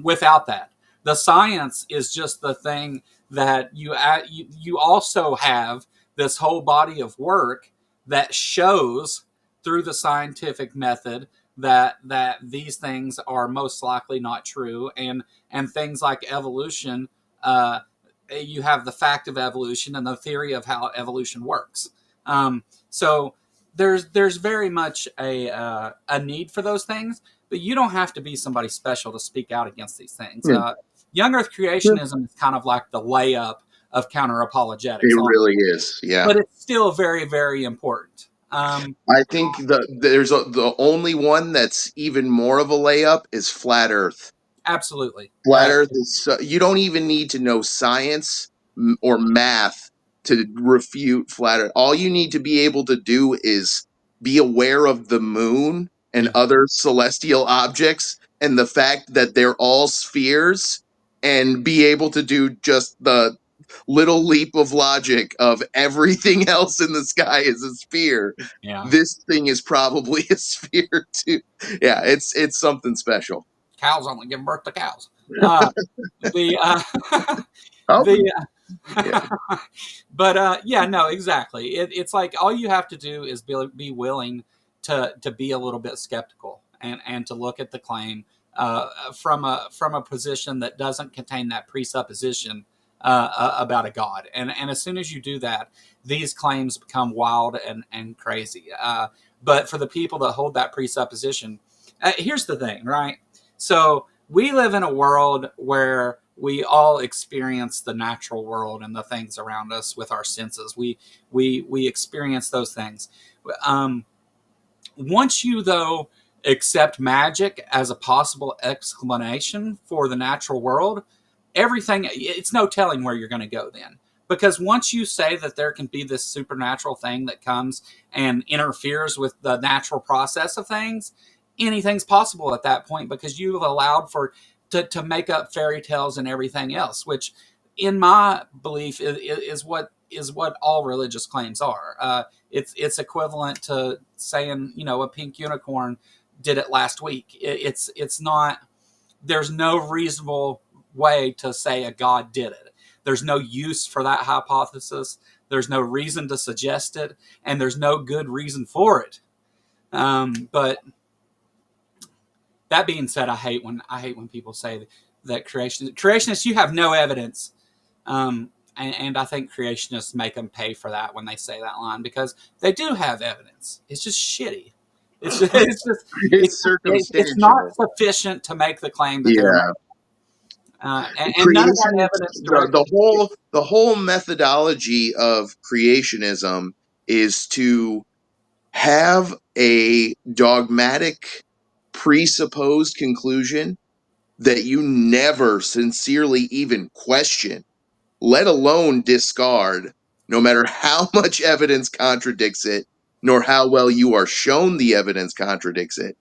S1: Without that, the science is just the thing that you also have this whole body of work that shows through the scientific method that these things are most likely not true, and things like evolution. You have the fact of evolution and the theory of how evolution works. So there's very much a need for those things, but you don't have to be somebody special to speak out against these things.
S2: Yeah.
S1: Young Earth
S2: Yeah.
S1: creationism is kind of like the layup of counter apologetics,
S2: It really is. Yeah.
S1: but it's still very, very important.
S2: I think the only one that's even more of a layup is flat Earth.
S1: Absolutely.
S2: Flat Earth is you don't even need to know science or math to refute flat Earth. All you need to be able to do is be aware of the moon and
S1: Yeah.
S2: other celestial objects and the fact that they're all spheres, and be able to do just the little leap of logic of everything else in the sky is a sphere.
S1: Yeah.
S2: This thing is probably a sphere too. Yeah, it's something special.
S1: Cows only give birth to cows. Uh, the
S2: Oh,
S1: the
S2: yeah.
S1: but yeah, no, exactly. It's like all you have to do is be willing to be a little bit skeptical and to look at the claim from a position that doesn't contain that presupposition about a god. And as soon as you do that, these claims become wild and crazy. But for the people that hold that presupposition, here's the thing, right? So we live in a world where we all experience the natural world and the things around us with our senses. We experience those things. Um, Once you though accept magic as a possible explanation for the natural world, everything, it's no telling where you're going to go then. Because once you say that there can be this supernatural thing that comes and interferes with the natural process of things, anything's possible at that point, because you've allowed for to make up fairy tales and everything else, which in my belief is what all religious claims are. It's equivalent to saying, a pink unicorn did it last week. It's not. There's no reasonable way to say a god did it. There's no use for that hypothesis. There's no reason to suggest it, and there's no good reason for it. But that being said, I hate when people say that creationists, you have no evidence. And I think creationists make them pay for that when they say that line, because they do have evidence. It's just shitty.
S2: It's
S1: It's not
S2: circumstantial.
S1: sufficient to make the claim that they're
S2: Yeah.
S1: making. And none of that
S2: Creation,
S1: evidence
S2: the
S1: directly.
S2: whole methodology of creationism is to have a dogmatic presupposed conclusion that you never sincerely even question, let alone discard, no matter how much evidence contradicts it, nor how well you are shown the evidence contradicts it.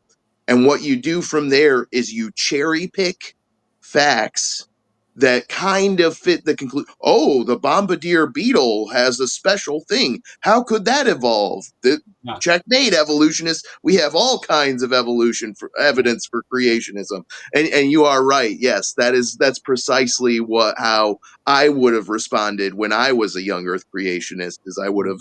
S2: And what you do from there is you cherry pick facts that kind of fit the conclusion. Oh, the bombardier beetle has a special thing. How could that evolve? The
S1: No,
S2: checkmate evolutionists. We have all kinds of evolution for
S1: yeah,
S2: evidence for creationism. And you are right. Yes, that's precisely how I would have responded when I was a young Earth creationist. Is I would have,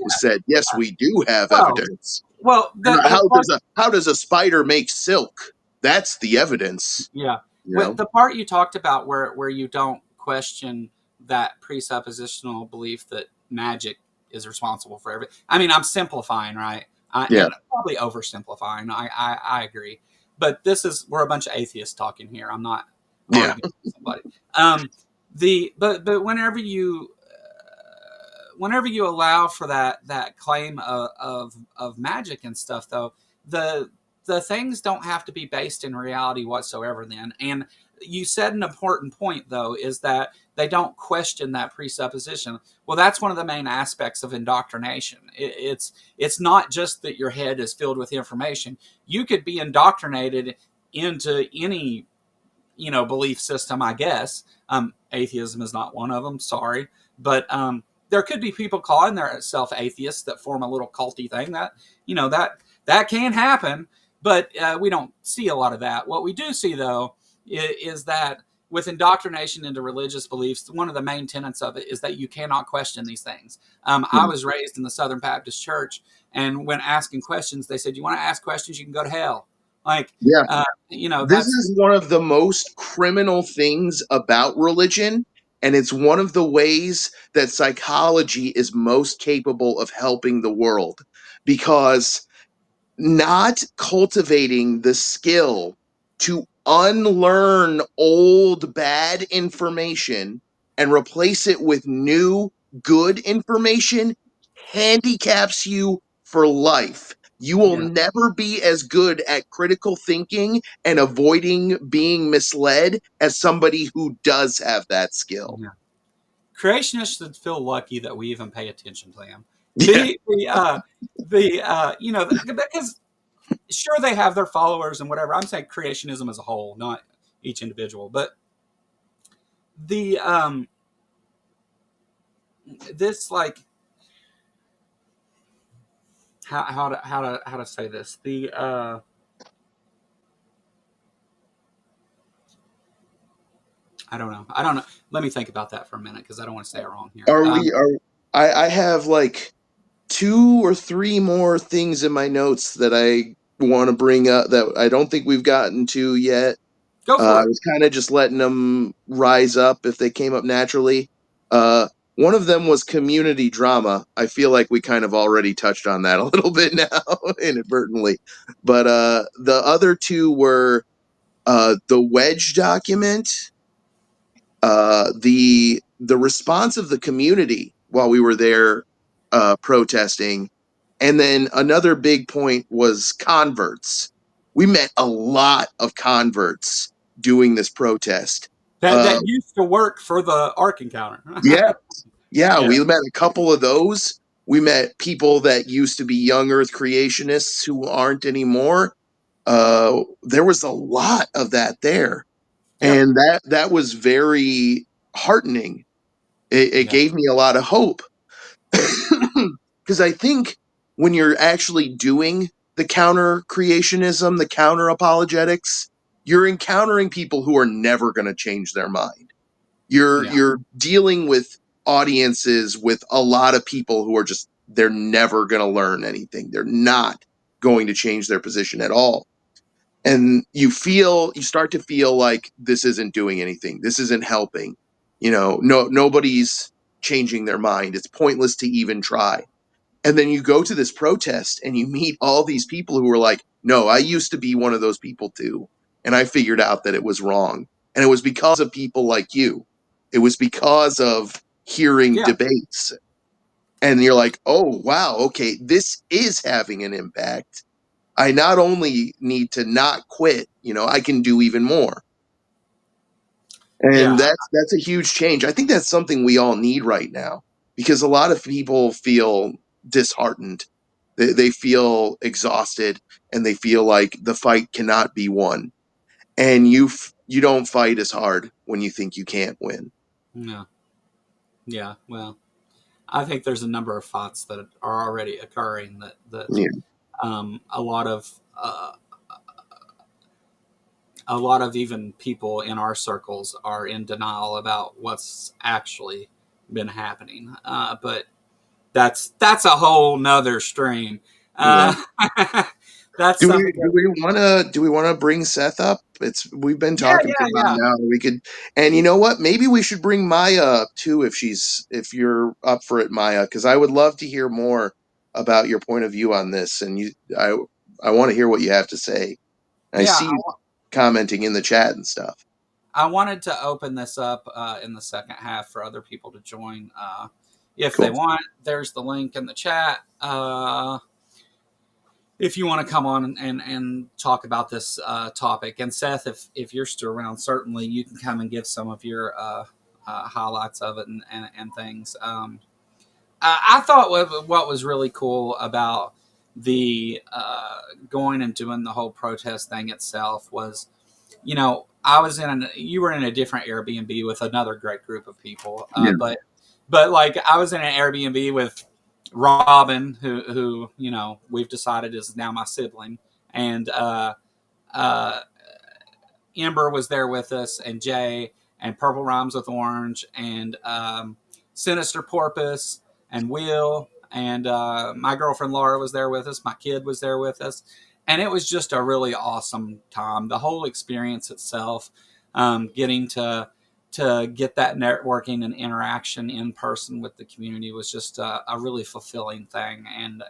S2: said, yes, we do have
S1: well,
S2: evidence.
S1: well, the part,
S2: How does a spider make silk? That's the evidence,
S1: yeah,
S2: you
S1: with
S2: know.
S1: the part you talked about where you don't question that presuppositional belief that magic is responsible for everything. I mean, I'm simplifying, right?
S2: Yeah,
S1: And probably oversimplifying. I agree, but we're a bunch of atheists talking here. I'm not
S2: yeah,
S1: arguing with somebody. But whenever you allow for that claim of magic and stuff, though, the things don't have to be based in reality whatsoever then. And you said an important point, though, is that they don't question that presupposition. Well, that's one of the main aspects of indoctrination. It's not just that your head is filled with information. You could be indoctrinated into belief system, I guess. Atheism is not one of them. Sorry, but there could be people calling themselves atheists that form a little culty thing. That can happen, but we don't see a lot of that. What we do see, though, is that with indoctrination into religious beliefs, one of the main tenets of it is that you cannot question these things. I was raised in the Southern Baptist Church, and when asking questions, they said, "You want to ask questions, you can go to hell." Like,
S2: Yeah. This
S1: that's
S2: is one of the most criminal things about religion, and it's one of the ways that psychology is most capable of helping the world, because not cultivating the skill to unlearn old bad information and replace it with new good information handicaps you for life. You will
S1: yeah,
S2: never be as good at critical thinking and avoiding being misled as somebody who does have that skill.
S1: yeah. Creationists should feel lucky that we even pay attention to them.
S2: Yeah.
S1: Because sure they have their followers and whatever. I'm saying creationism as a whole, not each individual, but the this like how to say this the I don't know. Let me think about that for a minute because I don't want to say it wrong here.
S2: Are we are I have like two or three more things in my notes that I want to bring up that I don't think we've gotten to yet.
S1: Go
S2: I
S1: for it.
S2: was kind of just letting them rise up if they came up naturally. Uh, One of them was community drama. I feel like we kind of already touched on that a little bit now, inadvertently. But the other two were the Wedge document, the response of the community while we were there protesting, and then another big point was converts. We met a lot of converts doing this protest.
S1: That
S2: Uh,
S1: used to work for the Ark Encounter.
S2: yeah, yeah,
S1: Yeah,
S2: we met a couple of those. We met people that used to be young Earth creationists who aren't anymore. There was a lot of that there,
S1: yep,
S2: and that was very heartening. It
S1: yeah,
S2: gave me a lot of hope because I think when you're actually doing the counter creationism, the counter apologetics, you're encountering people who are never going to change their mind. You're
S1: yeah,
S2: you're dealing with audiences with a lot of people who are just they're never going to learn anything. They're not going to change their position at all. And you start to feel like this isn't doing anything. This isn't helping. Nobody's changing their mind. It's pointless to even try. And then you go to this protest and you meet all these people who were like, no, I used to be one of those people too. And I figured out that it was wrong. And it was because of people like you. It was because of hearing
S1: yeah,
S2: debates. And you're like, oh, wow, okay, this is having an impact. I not only need to not quit, I can do even more. And
S1: yeah,
S2: that's a huge change. I think that's something we all need right now because a lot of people feel disheartened. They feel exhausted and they feel like the fight cannot be won. And you don't fight as hard when you think you can't win.
S1: yeah, yeah. Well, I think there's a number of thoughts that are already occurring that
S2: Yeah.
S1: um, a lot of uh, a lot of even people in our circles are in denial about what's actually been happening. But that's a whole nother stream.
S2: Yeah.
S1: Uh, that's
S2: Do we
S1: something
S2: do
S1: that,
S2: we want to bring Seth up? It's We've been
S1: yeah,
S2: talking for
S1: yeah,
S2: about an
S1: yeah,
S2: hour. We could, and you know what? Maybe we should bring Maya up too if you're up for it, Maya, because I would love to hear more about your point of view on this, and I want to hear what you have to say. I
S1: yeah.
S2: see you commenting in the chat and stuff.
S1: I wanted to open this up in the second half for other people to join if they
S2: Cool.
S1: want. There's the link in the chat. If you want to come on and talk about this topic. And Seth, if you're still around, certainly you can come and give some of your highlights of it and things. I thought what was really cool about the going and doing the whole protest thing itself was I was you were in a different Airbnb with another great group of people,
S2: Yeah.
S1: but like I was in an Airbnb with Robin, who we've decided is now my sibling, and uh, Ember was there with us, and Jay, and Purple Rhymes with Orange, and Sinister Porpoise, and Will, and my girlfriend Laura was there with us. My kid was there with us, and it was just a really awesome time. The whole experience itself, getting to get that networking and interaction in person with the community was just a really fulfilling thing, and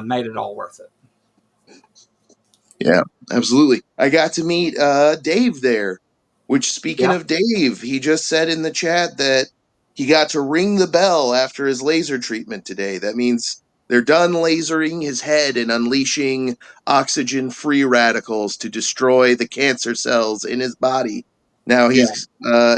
S1: made it all worth it.
S2: Yeah, absolutely. I got to meet Dave there, which speaking
S1: Yeah,
S2: of Dave, he just said in the chat that he got to ring the bell after his laser treatment today. That means they're done lasering his head and unleashing oxygen-free radicals to destroy the cancer cells in his body. Now
S1: yeah.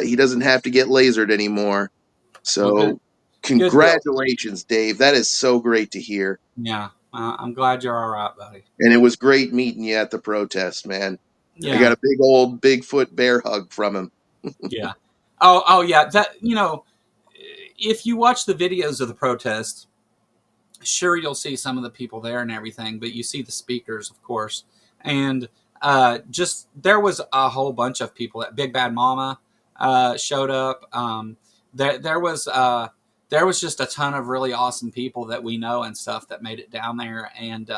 S2: he doesn't have to get lasered anymore.
S1: Well, good,
S2: So
S1: good deal.
S2: congratulations, Dave. That is so great to hear.
S1: Yeah, I'm glad you're all right, buddy.
S2: And it was great meeting you at the protest, man. I got
S1: Yeah,
S2: a big old Bigfoot bear hug from him.
S1: yeah. Oh, yeah. That if you watch the videos of the protest, sure you'll see some of the people there and everything, but you see the speakers, of course, and just there was a whole bunch of people. That Big Bad Mama showed up. There was just a ton of really awesome people that we know and stuff that made it down there, and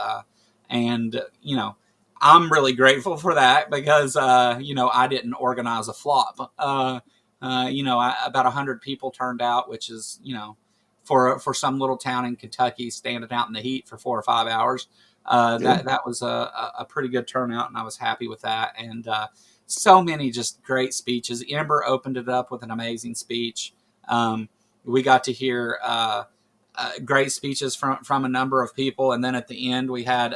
S1: I'm really grateful for that because I didn't organize a flop. About 100 people turned out, which is for some little town in Kentucky, standing out in the heat for 4 or 5 hours.
S2: Yeah.
S1: That was a pretty good turnout, and I was happy with that. And so many just great speeches. Ember opened it up with an amazing speech. We got to hear great speeches from a number of people, and then at the end we had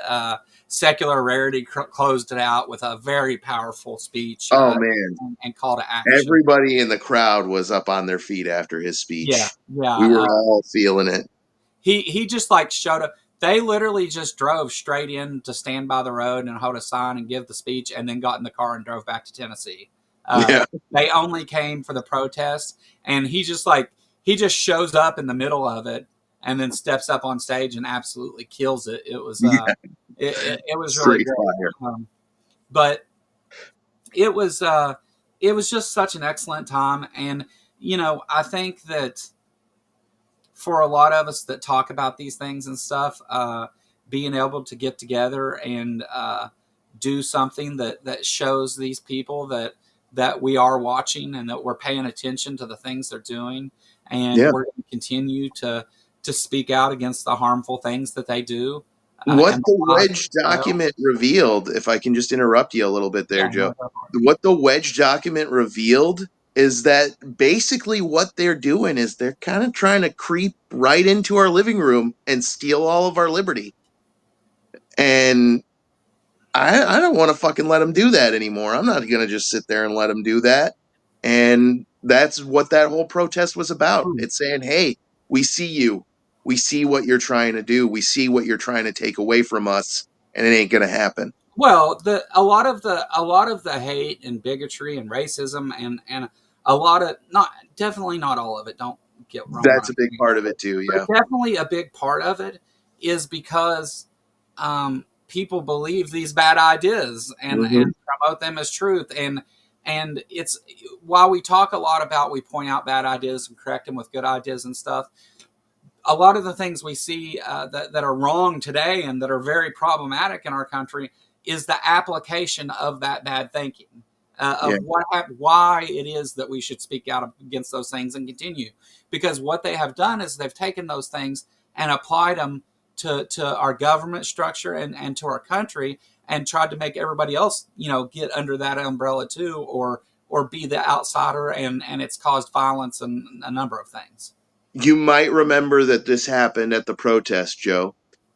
S1: Secular Rarity closed it out with a very powerful speech
S2: Oh man,
S1: and call to action.
S2: everybody in the crowd was up on their feet after his
S1: Yeah,
S2: speech.
S1: yeah.
S2: We were all feeling it.
S1: He just like showed up. They literally just drove straight in to stand by the road and hold a sign and give the speech, and then got in the car and drove back to Tennessee. Uh,
S2: Yeah,
S1: they only came for the protest, and he just shows up in the middle of it, and then steps up on stage and absolutely kills it.
S2: yeah,
S1: It was really
S2: straight
S1: great.
S2: fire.
S1: But it was uh, it was just such an excellent time, and I think that for a lot of us that talk about these things and stuff, being able to get together and do something that shows these people that we are watching and that we're paying attention to the things they're doing, and
S2: Yeah.
S1: we're going to continue to speak out against the harmful things that they do
S2: What
S1: and
S2: the
S1: the lies
S2: Wedge
S1: they tell.
S2: document revealed, if I can just interrupt you a little bit there,
S1: Yeah,
S2: Joe.
S1: no, go for it.
S2: What the Wedge document revealed is that basically what they're doing is they're kind of trying to creep right into our living room and steal all of our liberty. And I don't want to fucking let them do that anymore. I'm not going to just sit there and let them do that. And that's what that whole protest was about.
S1: Hmm.
S2: It's saying, hey, we see you. We see what you're trying to do. We see what you're trying to take away from us, and it ain't going to happen.
S1: Well, a lot of the hate and bigotry and racism and a lot of not definitely not all of it. Don't get wrong what
S2: That's
S1: I'm
S2: a big
S1: saying,
S2: part of it, too.
S1: but
S2: Yeah.
S1: definitely a big part of it is because people believe these bad ideas
S2: Hmm.
S1: and promote them as truth, and it's while we talk a lot about we point out bad ideas and correct them with good ideas and stuff. A lot of the things we see that are wrong today and that are very problematic in our country is the application of that bad thinking,
S2: Yeah.
S1: of why it is that we should speak out against those things and continue. Because what they have done is they've taken those things and applied them to our government structure and to our country, and tried to make everybody else, get under that umbrella too, or be the outsider, and it's caused violence and a number of things.
S2: You might remember that this happened at the protest, Joe.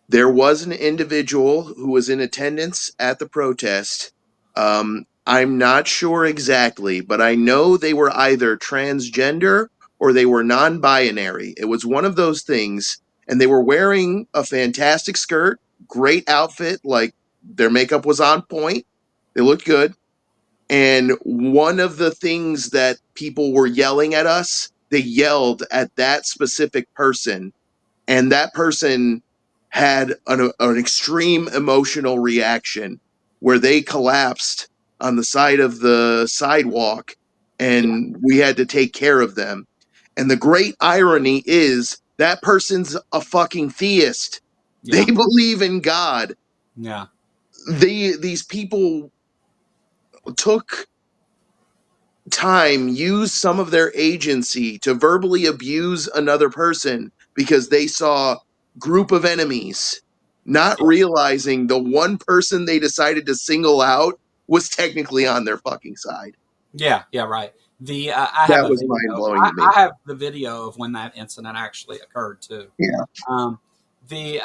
S2: There was an individual who was in attendance at the protest. I'm not sure exactly, but I know they were either transgender or they were non binary. It was one of those things. And they were wearing a fantastic skirt, great outfit, like their makeup was on point. They looked good. And one of the things that people were yelling at us, they yelled at that specific person, and that person had an extreme emotional reaction where they collapsed on the side of the sidewalk,
S1: Yeah.
S2: and we had to take care of them. And the great irony is that person's a fucking theist. They
S1: Yeah.
S2: believe in God.
S1: Yeah.
S2: These people took time, use some of their agency to verbally abuse another person because they saw group of enemies, not realizing the one person they decided to single out was technically on their fucking side.
S1: Yeah, yeah, right. The I have
S2: That
S1: a
S2: was
S1: video.
S2: mind blowing to me.
S1: I have the video of when that incident actually occurred too.
S2: Yeah.
S1: Um, the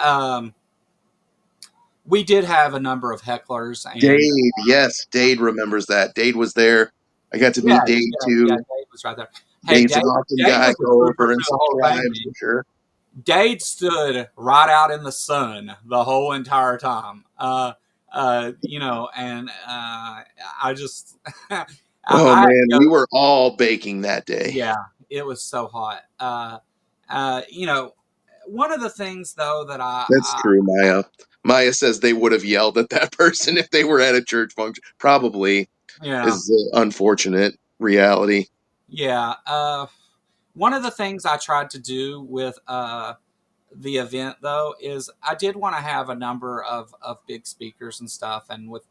S1: we did have a number of hecklers, and
S2: Dade, yes, Dade remembers that. Dade was there. I got to
S1: yeah,
S2: meet Dade
S1: yeah, yeah,
S2: too.
S1: Dave was right there. Hey,
S2: Dade's an awesome
S1: Dave
S2: guy.
S1: was a
S2: Go
S1: trooper
S2: over and
S1: through the whole thing,
S2: subscribe
S1: man.
S2: for sure.
S1: Dade stood right out in the sun the whole entire time. And I just
S2: Oh
S1: I had to
S2: man,
S1: go.
S2: we were all baking that day.
S1: Yeah, it was so hot. You know, one of the things though that
S2: That's true, Maya. Maya says they would have yelled at that person if they were at a church function. Probably
S1: yeah,
S2: is the unfortunate reality.
S1: yeah. One of the things I tried to do with the event though is I did want to have a number of big speakers and stuff, and with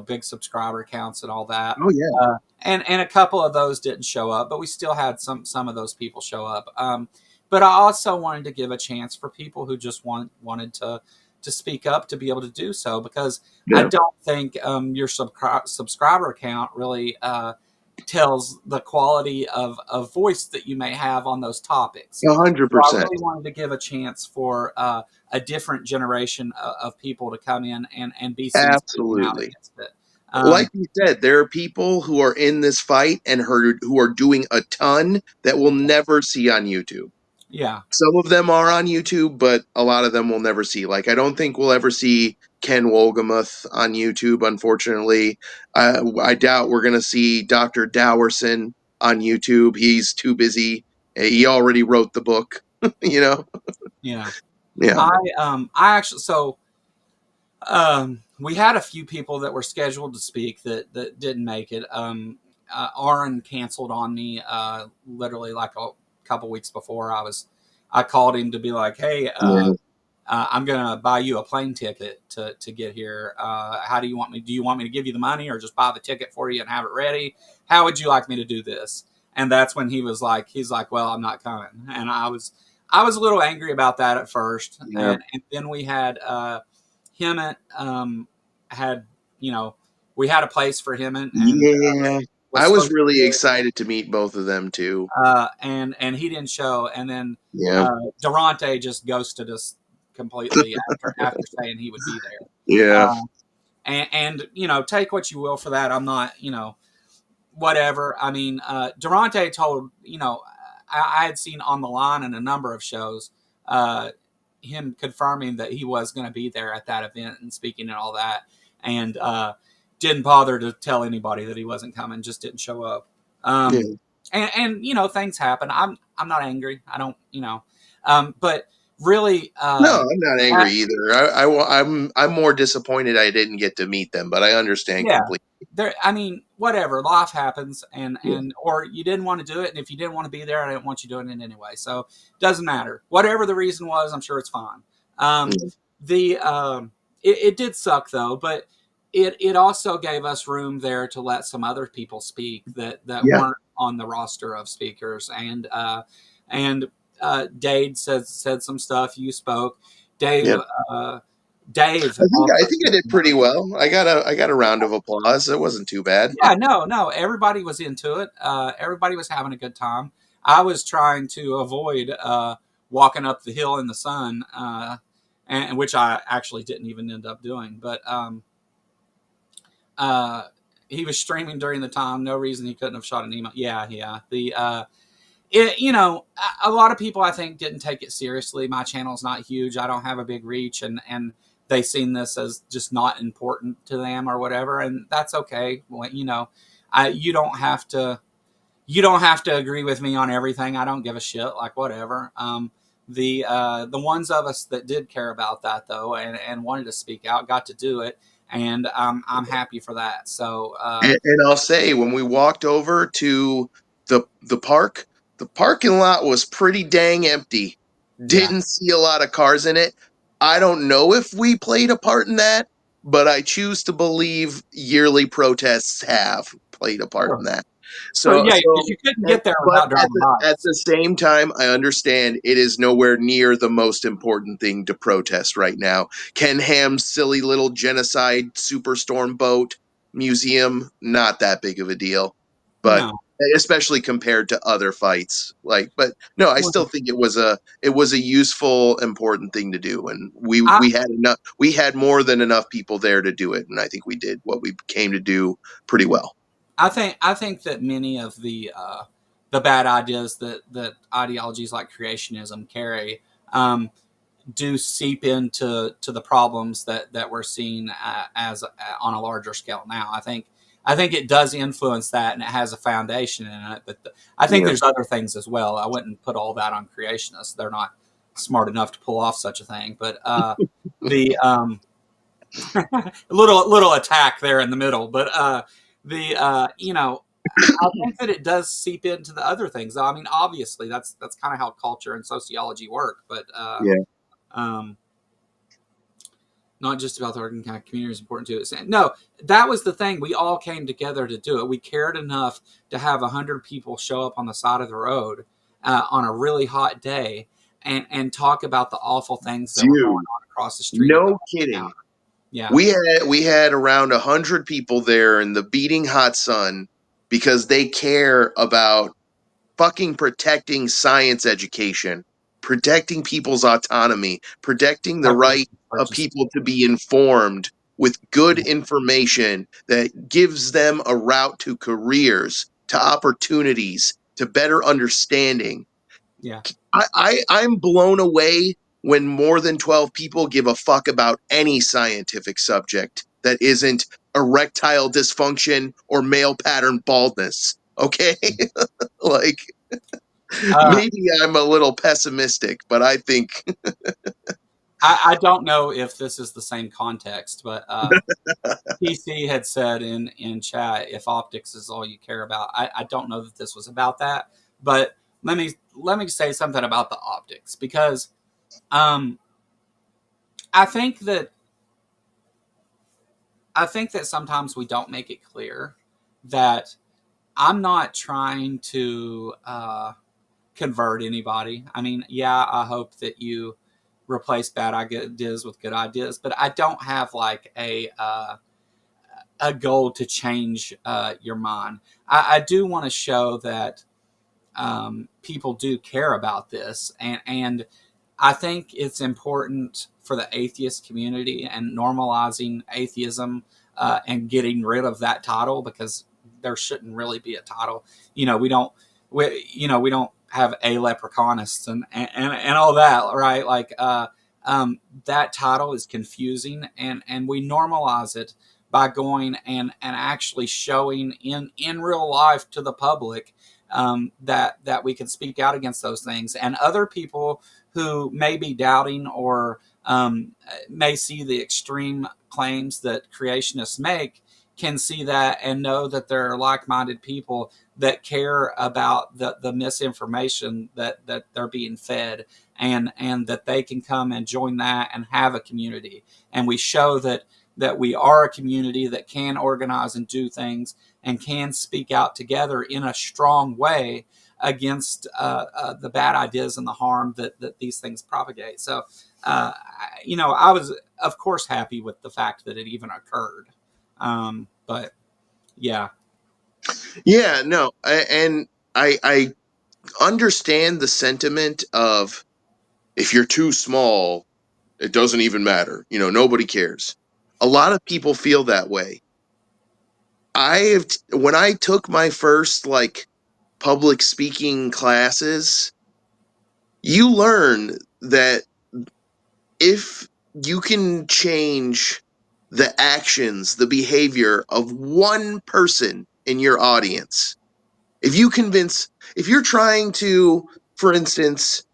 S1: big subscriber counts and all that.
S2: Oh yeah,
S1: And a couple of those didn't show up, but we still had some of those people show up. But I also wanted to give a chance for people who just wanted to speak up to be able to do so, because I
S2: yeah,
S1: don't think your subscriber count really tells the quality of voice that you may have on those topics.
S2: hundred
S1: So I
S2: percent,
S1: really wanted to give a chance for a different generation of people to come in and be seen speaking out
S2: absolutely.
S1: against it.
S2: Like
S1: Um,
S2: you said, there are people who are in this fight and who are doing a ton that we'll never see on YouTube.
S1: yeah,
S2: Some of them are on YouTube, but a lot of them we'll never see. Like, I don't think we'll ever see Ken Wolgamuth on YouTube, unfortunately. I doubt we're going to see Dr. Dowerson on YouTube. He's too busy. He already wrote the book, you know?
S1: yeah.
S2: Yeah.
S1: I actually we had a few people that were scheduled to speak that didn't make it. Aaron canceled on me literally like a couple weeks before. I called him to be like, hey,
S2: Yeah.
S1: I'm gonna buy you a plane ticket to get here. How do you want me? Do you want me to give you the money or just buy the ticket for you and have it ready? How would you like me to do this? And that's when he's like, well, I'm not coming. And I was a little angry about that at first,
S2: Yeah.
S1: and then we had him at had we had a place for him and
S2: Yeah.
S1: was
S2: I was
S1: supposed to
S2: really
S1: be
S2: excited to meet both of them, too.
S1: and he didn't show, and then
S2: Yeah.
S1: Durante just ghosted us completely after saying he would be there.
S2: Yeah.
S1: Uh, and take what you will for that. I'm not whatever. I mean, Durante told I had seen on the line in a number of shows him confirming that he was going to be there at that event and speaking and all that, and didn't bother to tell anybody that he wasn't coming. Just didn't show up.
S2: Yeah.
S1: And things happen. I'm not angry. I don't but really
S2: No, I'm not angry
S1: that,
S2: either. I'm more disappointed I didn't get to meet them, but I understand
S1: yeah,
S2: completely.
S1: there. I mean, whatever. Life happens,
S2: Yeah.
S1: or you didn't want to do it, and if you didn't want to be there, I didn't want you doing it anyway. So it doesn't matter. Whatever the reason was, I'm sure it's fine. Um,
S2: Yeah.
S1: the it did suck though, but it also gave us room there to let some other people speak that
S2: Yeah.
S1: weren't on the roster of speakers, and Dade said some stuff. You spoke, Dave.
S2: Yeah.
S1: Dave
S2: I
S1: also
S2: think I
S1: said
S2: did
S1: some
S2: pretty
S1: other stuff.
S2: well. I got a round of applause. It wasn't too bad.
S1: Yeah, no, everybody was into it. Everybody was having a good time. I was trying to avoid walking up the hill in the sun, and which I actually didn't even end up doing. But uh, he was streaming during the time. No reason he couldn't have shot an email. Yeah, yeah. A lot of people I think didn't take it seriously. My channel's not huge. I don't have a big reach, and they seen this as just not important to them or whatever, and that's okay. Well, I you don't have to agree with me on everything. I don't give a shit. Like whatever. The ones of us that did care about that though and wanted to speak out got to do it, and I'm happy for that. So
S2: And I'll say, when we walked over to the park, the parking lot was pretty dang empty.
S1: yeah,
S2: Didn't see a lot of cars in it. I don't know if we played a part in that, but I choose to believe yearly protests have played a part
S1: sure,
S2: in that.
S1: sure,
S2: So,
S1: yeah, because
S2: so,
S1: you couldn't get there
S2: but
S1: without driving
S2: at
S1: bikes.
S2: the same time, I understand it is nowhere near the most important thing to protest right now. Ken Ham's silly little genocide superstorm boat museum, not that big of a deal, but
S1: No,
S2: especially compared to other fights. Like, but no, I still
S1: well,
S2: think it was a useful, important thing to do, and we
S1: I
S2: we had enough. We had more than enough people there to do it, and I think we did what we came to do pretty well.
S1: I think that many of the bad ideas that ideologies like creationism carry do seep into the problems that we're seeing as on a larger scale now. I think it does influence that, and it has a foundation in it. But I think
S2: Yeah.
S1: there's other things as well. I wouldn't put all that on creationists. They're not smart enough to pull off such a thing. But the little attack there in the middle. But I think that it does seep into the other things. I mean, obviously, that's kind of how culture and sociology work. But
S2: Yeah.
S1: um, not just about the working community is important to it. No, that was the thing. We all came together to do it. We cared enough to have 100 people show up on the side of the road on a really hot day and talk about the awful things that were going
S2: Dude,
S1: on across the street at the
S2: no
S1: Arctic
S2: kidding.
S1: counter. Yeah,
S2: We had around 100 people there in the beating hot sun because they care about fucking protecting science education, protecting people's autonomy, protecting the
S1: like
S2: right of
S1: purchase.
S2: people to be informed with good
S1: Yeah,
S2: information that gives them a route to careers, to opportunities, to better understanding.
S1: yeah.
S2: I'm blown away when more than 12 people give a fuck about any scientific subject that isn't erectile dysfunction or male pattern baldness. Okay? Like,
S1: Uh,
S2: maybe I'm a little pessimistic, but I think
S1: I don't know if this is the same context, but PC had said in chat, if optics is all you care about. I don't know that this was about that, but let me say something about the optics because um, I think that I think that sometimes we don't make it clear that I'm not trying to convert anybody. I mean, yeah, I hope that you replace bad ideas with good ideas, but I don't have like a goal to change your mind. I do want to show that people do care about this, and I think it's important for the atheist community and normalizing atheism and getting rid of that title because there shouldn't really be a title. We don't we don't have a leprechaunists and all that, right? Like that title is confusing, and we normalize it by going and actually showing in real life to the public that we can speak out against those things, and other people who may be doubting or may see the extreme claims that creationists make can see that and know that there are like-minded people that care about the misinformation that they're being fed, and that they can come and join that and have a community, and we show that we are a community that can organize and do things and can speak out together in a strong way against the bad ideas and the harm that these things propagate. So, I was, of course, happy with the fact that it even occurred. But yeah,
S2: yeah, no, and I understand the sentiment of, if you're too small, it doesn't even matter. Nobody cares. A lot of people feel that way. When I took my first like public speaking classes, you learn that if you can change the actions, the behavior of one person in your audience. If you convince, if you're trying to, for instance,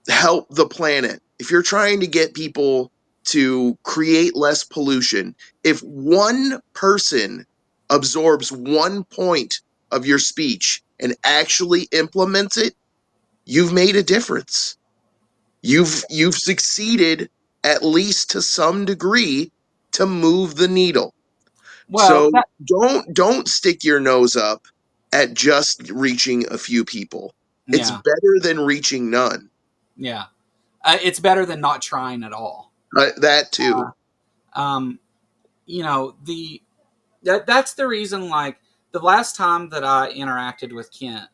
S2: help the planet, if you're trying to get people to create less pollution, if one person absorbs 1 point of your speech and actually implements it, you've made a difference. You've succeeded at least to some degree to move the needle.
S1: Well,
S2: So don't stick your nose up at just reaching a few people. It's
S1: yeah,
S2: better than reaching none.
S1: yeah. It's better than not trying at all.
S2: That too.
S1: Uh, um, you know, that's the reason. Like the last time that I interacted with Kent,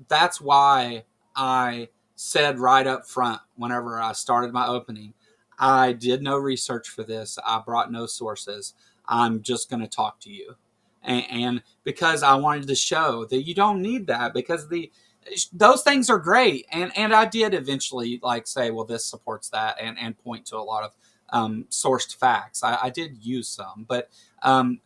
S1: that's why I said right up front whenever I started my opening, I did no research for this. I brought no sources. I'm just going to talk to you, and because I wanted to show that you don't need that because those things are great, and I did eventually like say, well, this supports that, and point to a lot of sourced facts. I did use some, but um,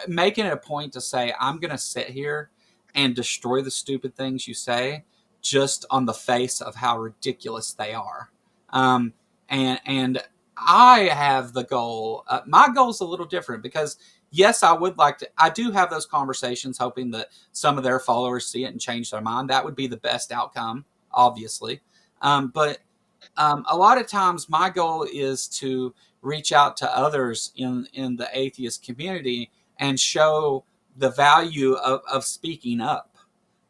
S1: making it a point to say I'm going to sit here and destroy the stupid things you say just on the face of how ridiculous they are. Um, and I have the goal. My goal is a little different because yes, I would like to. I do have those conversations, hoping that some of their followers see it and change their mind. That would be the best outcome, obviously. But a lot of times, my goal is to reach out to others in the atheist community and show the value of speaking up.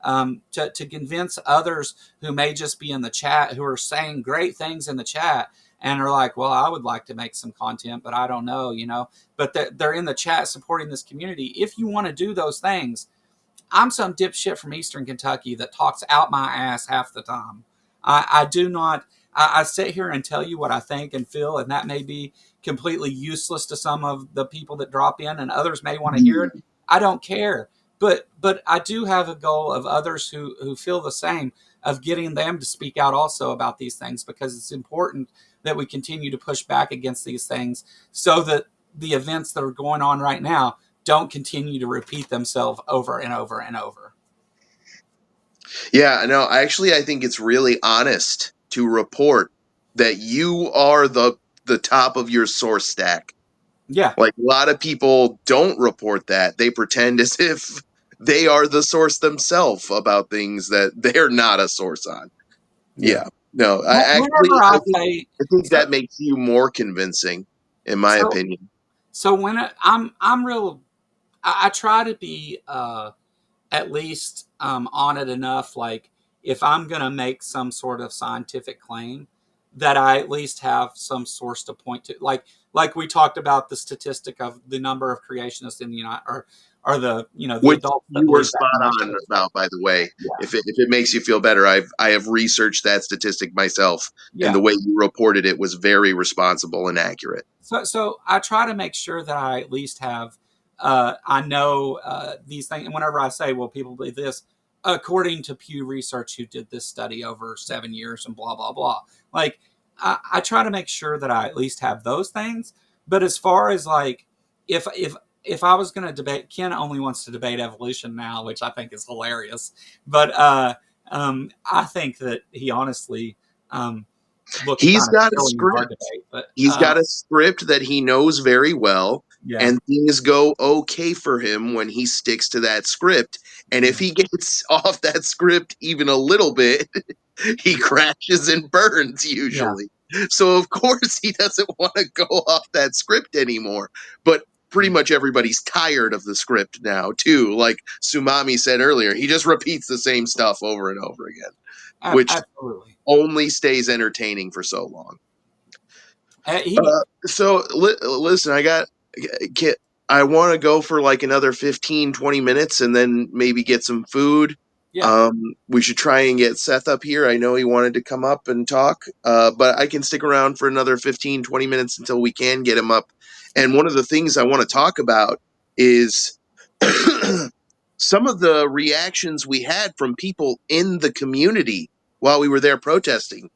S1: To convince others who may just be in the chat who are saying great things in the chat and are like, well, I would like to make some content, but I don't know, but they're in the chat supporting this community. If you want to do those things, I'm some dipshit from Eastern Kentucky that talks out my ass half the time. I do not. I sit here and tell you what I think and feel, and that may be completely useless to some of the people that drop in, and others may want to hear it. I don't care, but I do have a goal of others who feel the same, of getting them to speak out also about these things, because it's important that we continue to push back against these things so that the events that are going on right now don't continue to repeat themselves over and over and over.
S2: Yeah, no, actually I think it's really honest to report that you are the top of your source stack.
S1: Yeah,
S2: Like a lot of people don't report that. They pretend as if they are the source themselves about things that they're not a source on.
S1: yeah.
S2: Yeah. No,
S1: Whenever
S2: I
S1: I
S2: think
S1: say
S2: that
S1: so,
S2: makes you more convincing, in my
S1: so,
S2: opinion.
S1: so when I'm real, I try to be at least on it enough. Like if I'm gonna make some sort of scientific claim, that I at least have some source to point to. Like we talked about the statistic of the number of creationists in the United, or the the
S2: Which
S1: adults that
S2: you were
S1: believe that
S2: spot on
S1: number.
S2: about, by the way.
S1: Yeah,
S2: If it makes you feel better, I have researched that statistic myself, and
S1: yeah.
S2: the way you reported it was very responsible and accurate.
S1: So I try to make sure that I at least have, I know these things. And whenever I say, well, people believe this, according to Pew Research, who did this study over 7 years and blah, blah, blah. Like, I try to make sure that I at least have those things. But as far as like, if, if, if I was going to debate, Ken only wants to debate evolution now, which I think is hilarious. But I think that he honestly looks
S2: He's
S1: kind of
S2: got a
S1: silly in our
S2: script.
S1: debate. But
S2: He's got a script that he knows very well,
S1: yeah.
S2: and things go okay for him when he sticks to that script. And if
S1: Yeah.
S2: he gets off that script even a little bit, he
S1: Yeah.
S2: crashes and burns
S1: Yeah.
S2: usually. So of course he doesn't want to go off that script anymore. But pretty much everybody's tired of the script now too. Like Sumami said earlier, he just repeats the same stuff over and over again, which
S1: Absolutely.
S2: only stays entertaining for so long.
S1: He,
S2: So listen, get, I want to go for like another 15, 20 minutes and then maybe get some food.
S1: yeah.
S2: We should try and get Seth up here. I know he wanted to come up and talk, but I can stick around for another 15, 20 minutes until we can get him up. And one of the things I want to talk about is some of the reactions we had from people in the community while we were there protesting.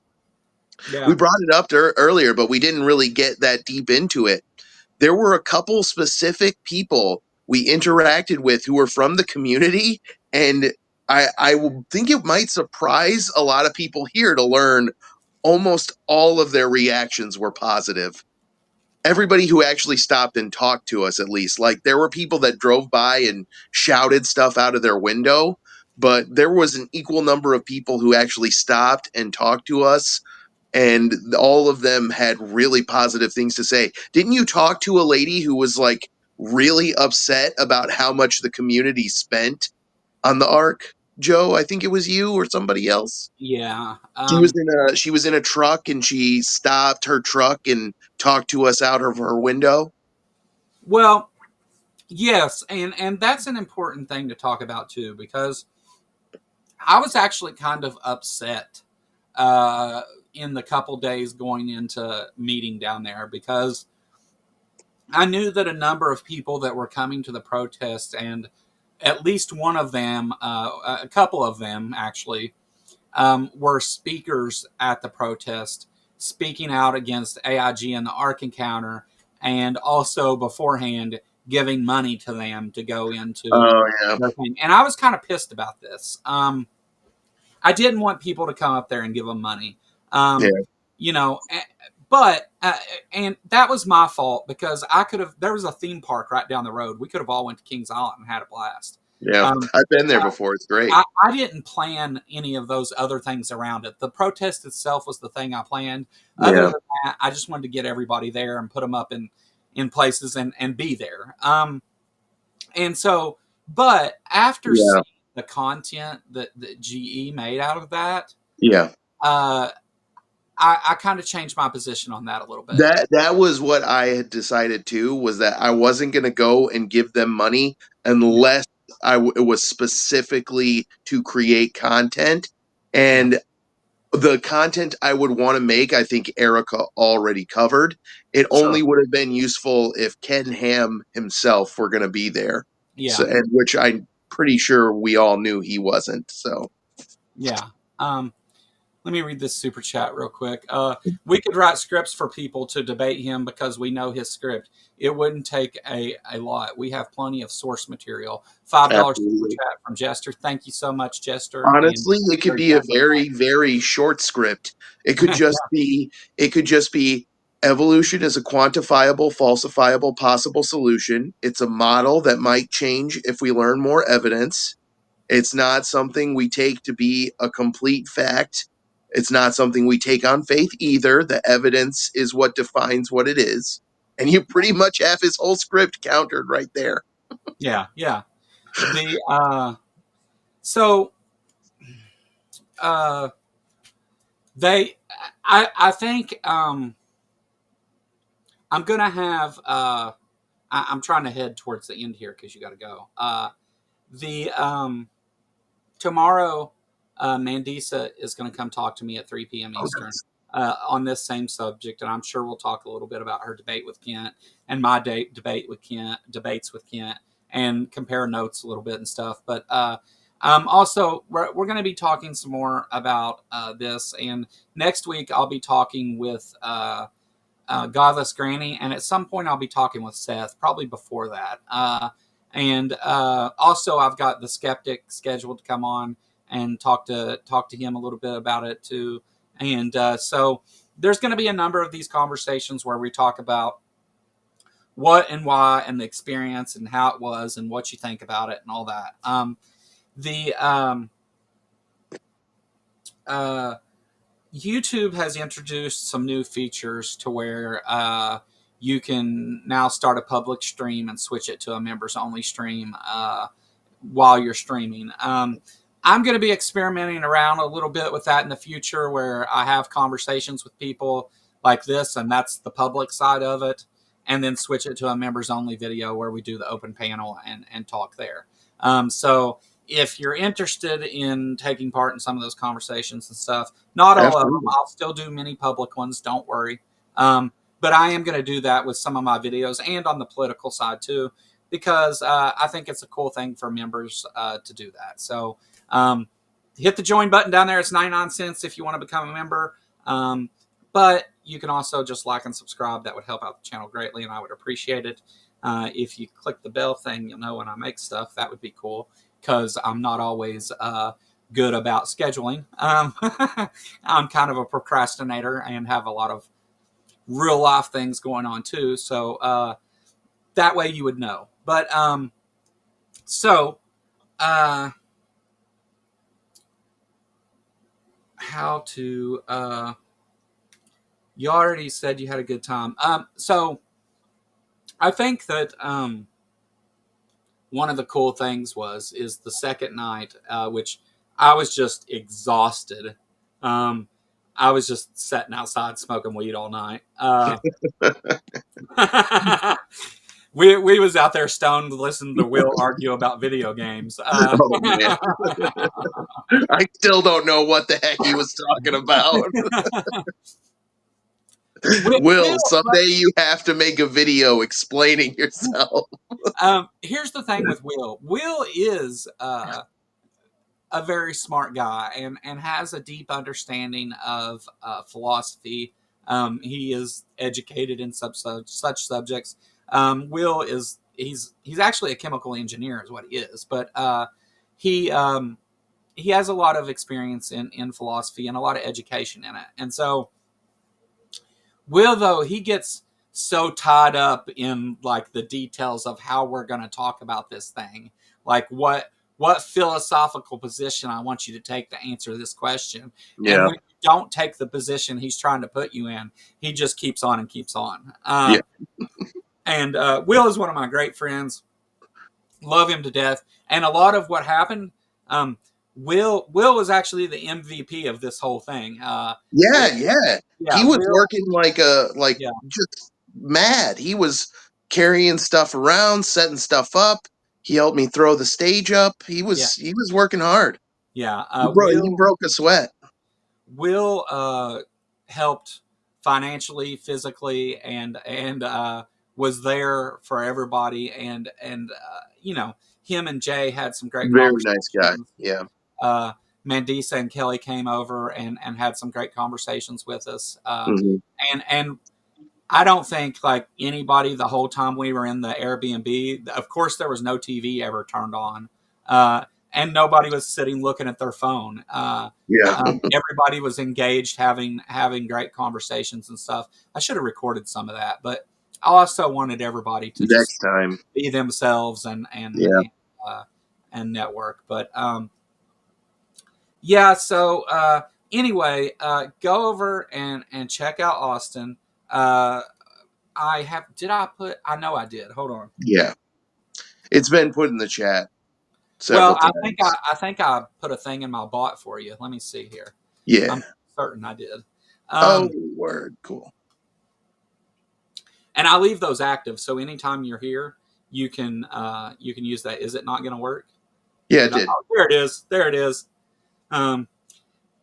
S1: Yeah.
S2: We brought it up earlier, but we didn't really get that deep into it. There were a couple specific people we interacted with who were from the community, and I think it might surprise a lot of people here to learn almost all of their reactions were positive. Everybody who actually stopped and talked to us, at least, like there were people that drove by and shouted stuff out of their window, but there was an equal number of people who actually stopped and talked to us, and all of them had really positive things to say. Didn't you talk to a lady who was like really upset about how much the community spent on the arc? Joe, I think it was you or somebody else.
S1: Yeah.
S2: She was in a truck, and she stopped her truck and talked to us out of her window.
S1: Well, yes, and that's an important thing to talk about too, because I was actually kind of upset uh, in the couple days going into meeting down there, because I knew that a number of people that were coming to the protest, and at least one of them, a couple of them actually, were speakers at the protest, speaking out against AIG and the Ark Encounter, and also beforehand giving money to them to go into
S2: Oh yeah,
S1: their thing. And I was kind of pissed about this. I didn't want people to come up there and give them money. Um,
S2: yeah,
S1: you know, but and that was my fault, because I could have. There was a theme park right down the road. We could have all went to Kings Island and had a blast.
S2: yeah.
S1: Um,
S2: I've been there before. It's great.
S1: I didn't plan any of those other things around it. The protest itself was the thing I planned. Other
S2: Yeah,
S1: than that, I just wanted to get everybody there and put them up in places and be there. And so, but after
S2: yeah,
S1: seeing the content that GE made out of that,
S2: yeah.
S1: uh, I kind of changed my position on that a little bit.
S2: That was what I had decided too, was that I wasn't going to go and give them money
S1: Yeah,
S2: unless it was specifically to create content.
S1: yeah,
S2: And the content I would want to make, I think Erica already covered. It
S1: sure.
S2: only would have been useful if Ken Ham himself were going to be there. So,
S1: Yeah,
S2: and which I'm pretty sure we all knew he wasn't. So,
S1: yeah. Let me read this super chat real quick. We could write scripts for people to debate him because we know his script. It wouldn't take a lot. We have plenty of source material. $5 super
S2: absolutely.
S1: chat from Jester. Thank you so much, Jester. And
S2: Honestly, it could
S1: very
S2: be a
S1: kind
S2: very, very short script. It could
S1: of
S2: just be it could just be evolution is a quantifiable, falsifiable possible solution. It's a model that might change if we learn more evidence. It's not something we take to be a complete fact. It's not something we take on faith either. The evidence is what defines what it is. And you pretty much have his whole script countered right there.
S1: yeah, yeah. The so uh they I think I'm gonna have I'm trying to head towards the end here because you got to go. The Tomorrow, Mandisa is going to come talk to me at 3 p.m.
S2: Oh,
S1: Eastern
S2: nice.
S1: on this same subject, and I'm sure we'll talk a little bit about her debate with Kent and my debate with Kent, debates with Kent, and compare notes a little bit and stuff. But also, we're going to be talking some more about this, and next week I'll be talking with Godless Granny, and at some point I'll be talking with Seth, probably before that. And also, I've got the Skeptic scheduled to come on and talk to him a little bit about it too. And so there's going to be a number of these conversations where we talk about what and why and the experience and how it was and what you think about it and all that. The uh, YouTube has introduced some new features to where you can now start a public stream and switch it to a members only stream while you're streaming. I'm going to be experimenting around a little bit with that in the future, where I have conversations with people like this, and that's the public side of it, and then switch it to a members only video where we do the open panel and talk there. So if you're interested in taking part in some of those conversations and stuff, not all of them,
S2: Absolutely.
S1: I'll still do many public ones. Don't worry. But I am going to do that with some of my videos and on the political side too, because I think it's a cool thing for members to do that. So hit the join button down there. It's 99 cents if you want to become a member. But you can also just like and subscribe. That would help out the channel greatly, and I would appreciate it. If you click the bell thing, you'll know when I make stuff. That would be cool because I'm not always good about scheduling. I'm kind of a procrastinator and have a lot of real life things going on too. So that way you would know. But so uh, how to you already said you had a good time. So I think that one of the cool things is the second night, which I was just exhausted. Um, I was just sitting outside smoking weed all night. We was out there stoned listening to Will argue about video games.
S2: Oh man, I still don't know what the heck he was talking about. Will,
S1: Will,
S2: someday you have to make a video explaining yourself.
S1: here's the thing with Will. Will is a very smart guy and has a deep understanding of philosophy. He is educated in such subjects. Will is he's actually a chemical engineer, is what he is, but he he has a lot of experience in philosophy and a lot of education in it. And so Will, though, he gets so tied up in like the details of how we're going to talk about this thing, like what philosophical position I want you to take to answer this question. And
S2: Yeah,
S1: when you don't take the position he's trying to put you in, he just keeps on and keeps on.
S2: yeah,
S1: And Will is one of my great friends. Love him to death. And a lot of what happened, um, Will was actually the MVP of this whole thing.
S2: yeah,
S1: It,
S2: yeah. He
S1: yeah,
S2: was
S1: Will.
S2: working like
S1: Yeah,
S2: just mad. He was carrying stuff around, setting stuff up. He helped me throw the stage up.
S1: yeah,
S2: He was working hard.
S1: yeah.
S2: He broke a sweat.
S1: Will helped financially, physically, and was there for everybody. And you know, him and Jay had some great
S2: Very nice guy.
S1: conversations.
S2: Yeah.
S1: uh, Mandisa and Kelly came over and had some great conversations with us.
S2: Hmm.
S1: And I don't think like anybody the whole time we were in the Airbnb. Of course, there was no TV ever turned on, and nobody was sitting looking at their phone.
S2: Yeah.
S1: Everybody was engaged, having great conversations and stuff. I should have recorded some of that, but I also wanted everybody to just
S2: Next time.
S1: be themselves
S2: Yeah.
S1: uh, and network. But yeah, so anyway, go over and check out Austin. Uh, I have. Did I put? I know I did. Hold on.
S2: Yeah. It's been put in the chat
S1: Well,
S2: several times.
S1: I think I put a thing in my bot for you. Let me see here. I'm
S2: Yeah.
S1: certain I did.
S2: Oh,
S1: Um,
S2: word. Cool.
S1: and I leave those active, so anytime you're here, you can use that. Is it not going to work?
S2: Yeah, it
S1: Did I?
S2: did.
S1: Oh, there it is. There it is. Um,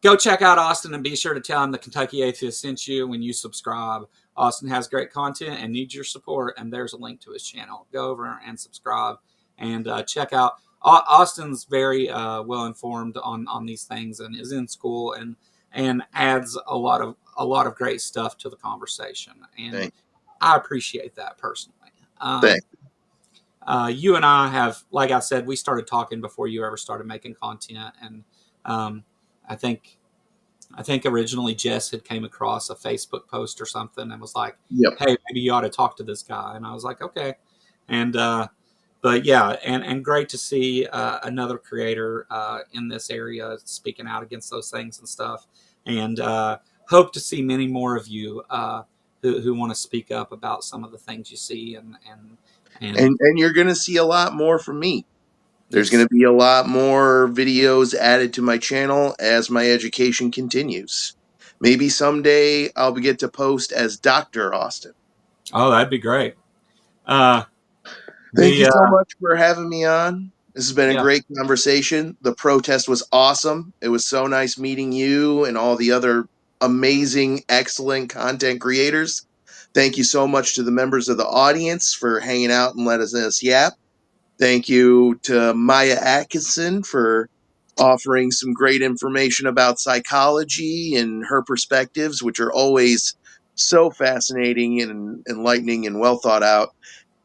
S1: Go check out Austin and be sure to tell him the Kentucky Atheist sent you when you subscribe. Austin has great content and needs your support, and there's a link to his channel. Go over and subscribe and check out. Austin's very well informed on these things and is in school and adds a lot of great stuff to the conversation, and
S2: Thank,
S1: I appreciate that personally.
S2: thank.
S1: You and I have, like I said, we started talking before you ever started making content, and um, I think I think originally Jess had came across a Facebook post or something and was like,
S2: Yep.
S1: "Hey, maybe you ought to talk to this guy." And I was like, "Okay." And but yeah, and great to see another creator in this area speaking out against those things and stuff. And hope to see many more of you who want to speak up about some of the things you see and
S2: And you're gonna see a lot more from me. There's
S1: yes.
S2: gonna be a lot more videos added to my channel as my education continues. Maybe someday I'll get to post as Dr. Austin.
S1: Oh, that'd be great. Uh,
S2: Thank you
S1: the
S2: so much for having me on. This has been a
S1: Yeah.
S2: great conversation. The protest was awesome. It was so nice meeting you and all the other amazing, excellent content creators. Thank you so much to the members of the audience for hanging out and letting us yap. Thank you to Maya Atkinson for offering some great information about psychology and her perspectives, which are always so fascinating and enlightening and well thought out.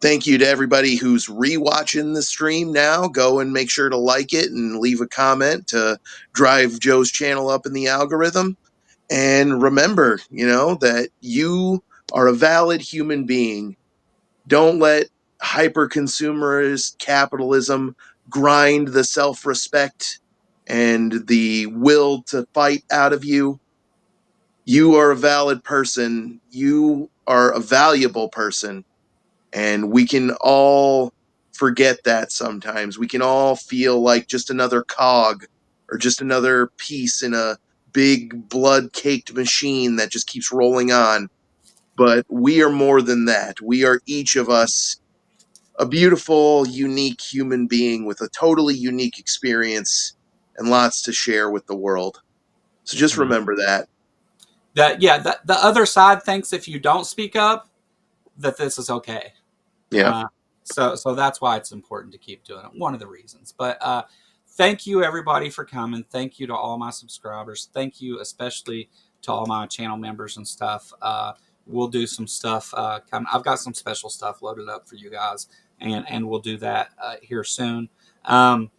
S2: Thank you to everybody who's rewatching the stream now. Go and make sure to like it and leave a comment to drive Joe's channel up in the algorithm. And remember, that you are a valid human being. Don't let hyper consumerist capitalism grind the self respect and the will to fight out of you. You are a valid person. You are a valuable person. And we can all forget that sometimes. We can all feel like just another cog or just another piece in a big blood caked machine that just keeps rolling on. But we are more than that. We are each of us a beautiful, unique human being with a totally unique experience and lots to share with the world. So just
S1: Mhm.
S2: remember that.
S1: The other side thinks if you don't speak up, that this is okay.
S2: Yeah.
S1: So that's why it's important to keep doing it. One of the reasons. But thank you everybody for coming. Thank you to all my subscribers. Thank you especially to all my channel members and stuff. We'll do some stuff. I've got some special stuff loaded up for you guys, and we'll do that here soon. Um,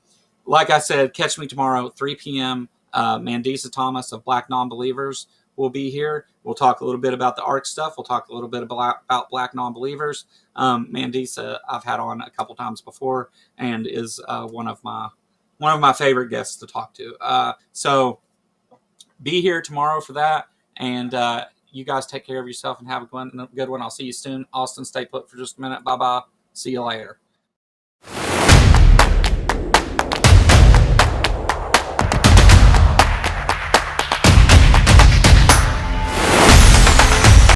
S1: like I said, catch me tomorrow, 3 p.m. Mandisa Thomas of Black Nonbelievers will be here. We'll talk a little bit about the ARC stuff. We'll talk a little bit about Black Nonbelievers. Mandisa I've had on a couple times before and is one of my favorite guests to talk to. So be here tomorrow for that. And you guys take care of yourself and have a good one. I'll see you soon. Austin, stay put for just a minute. Bye bye. See you later.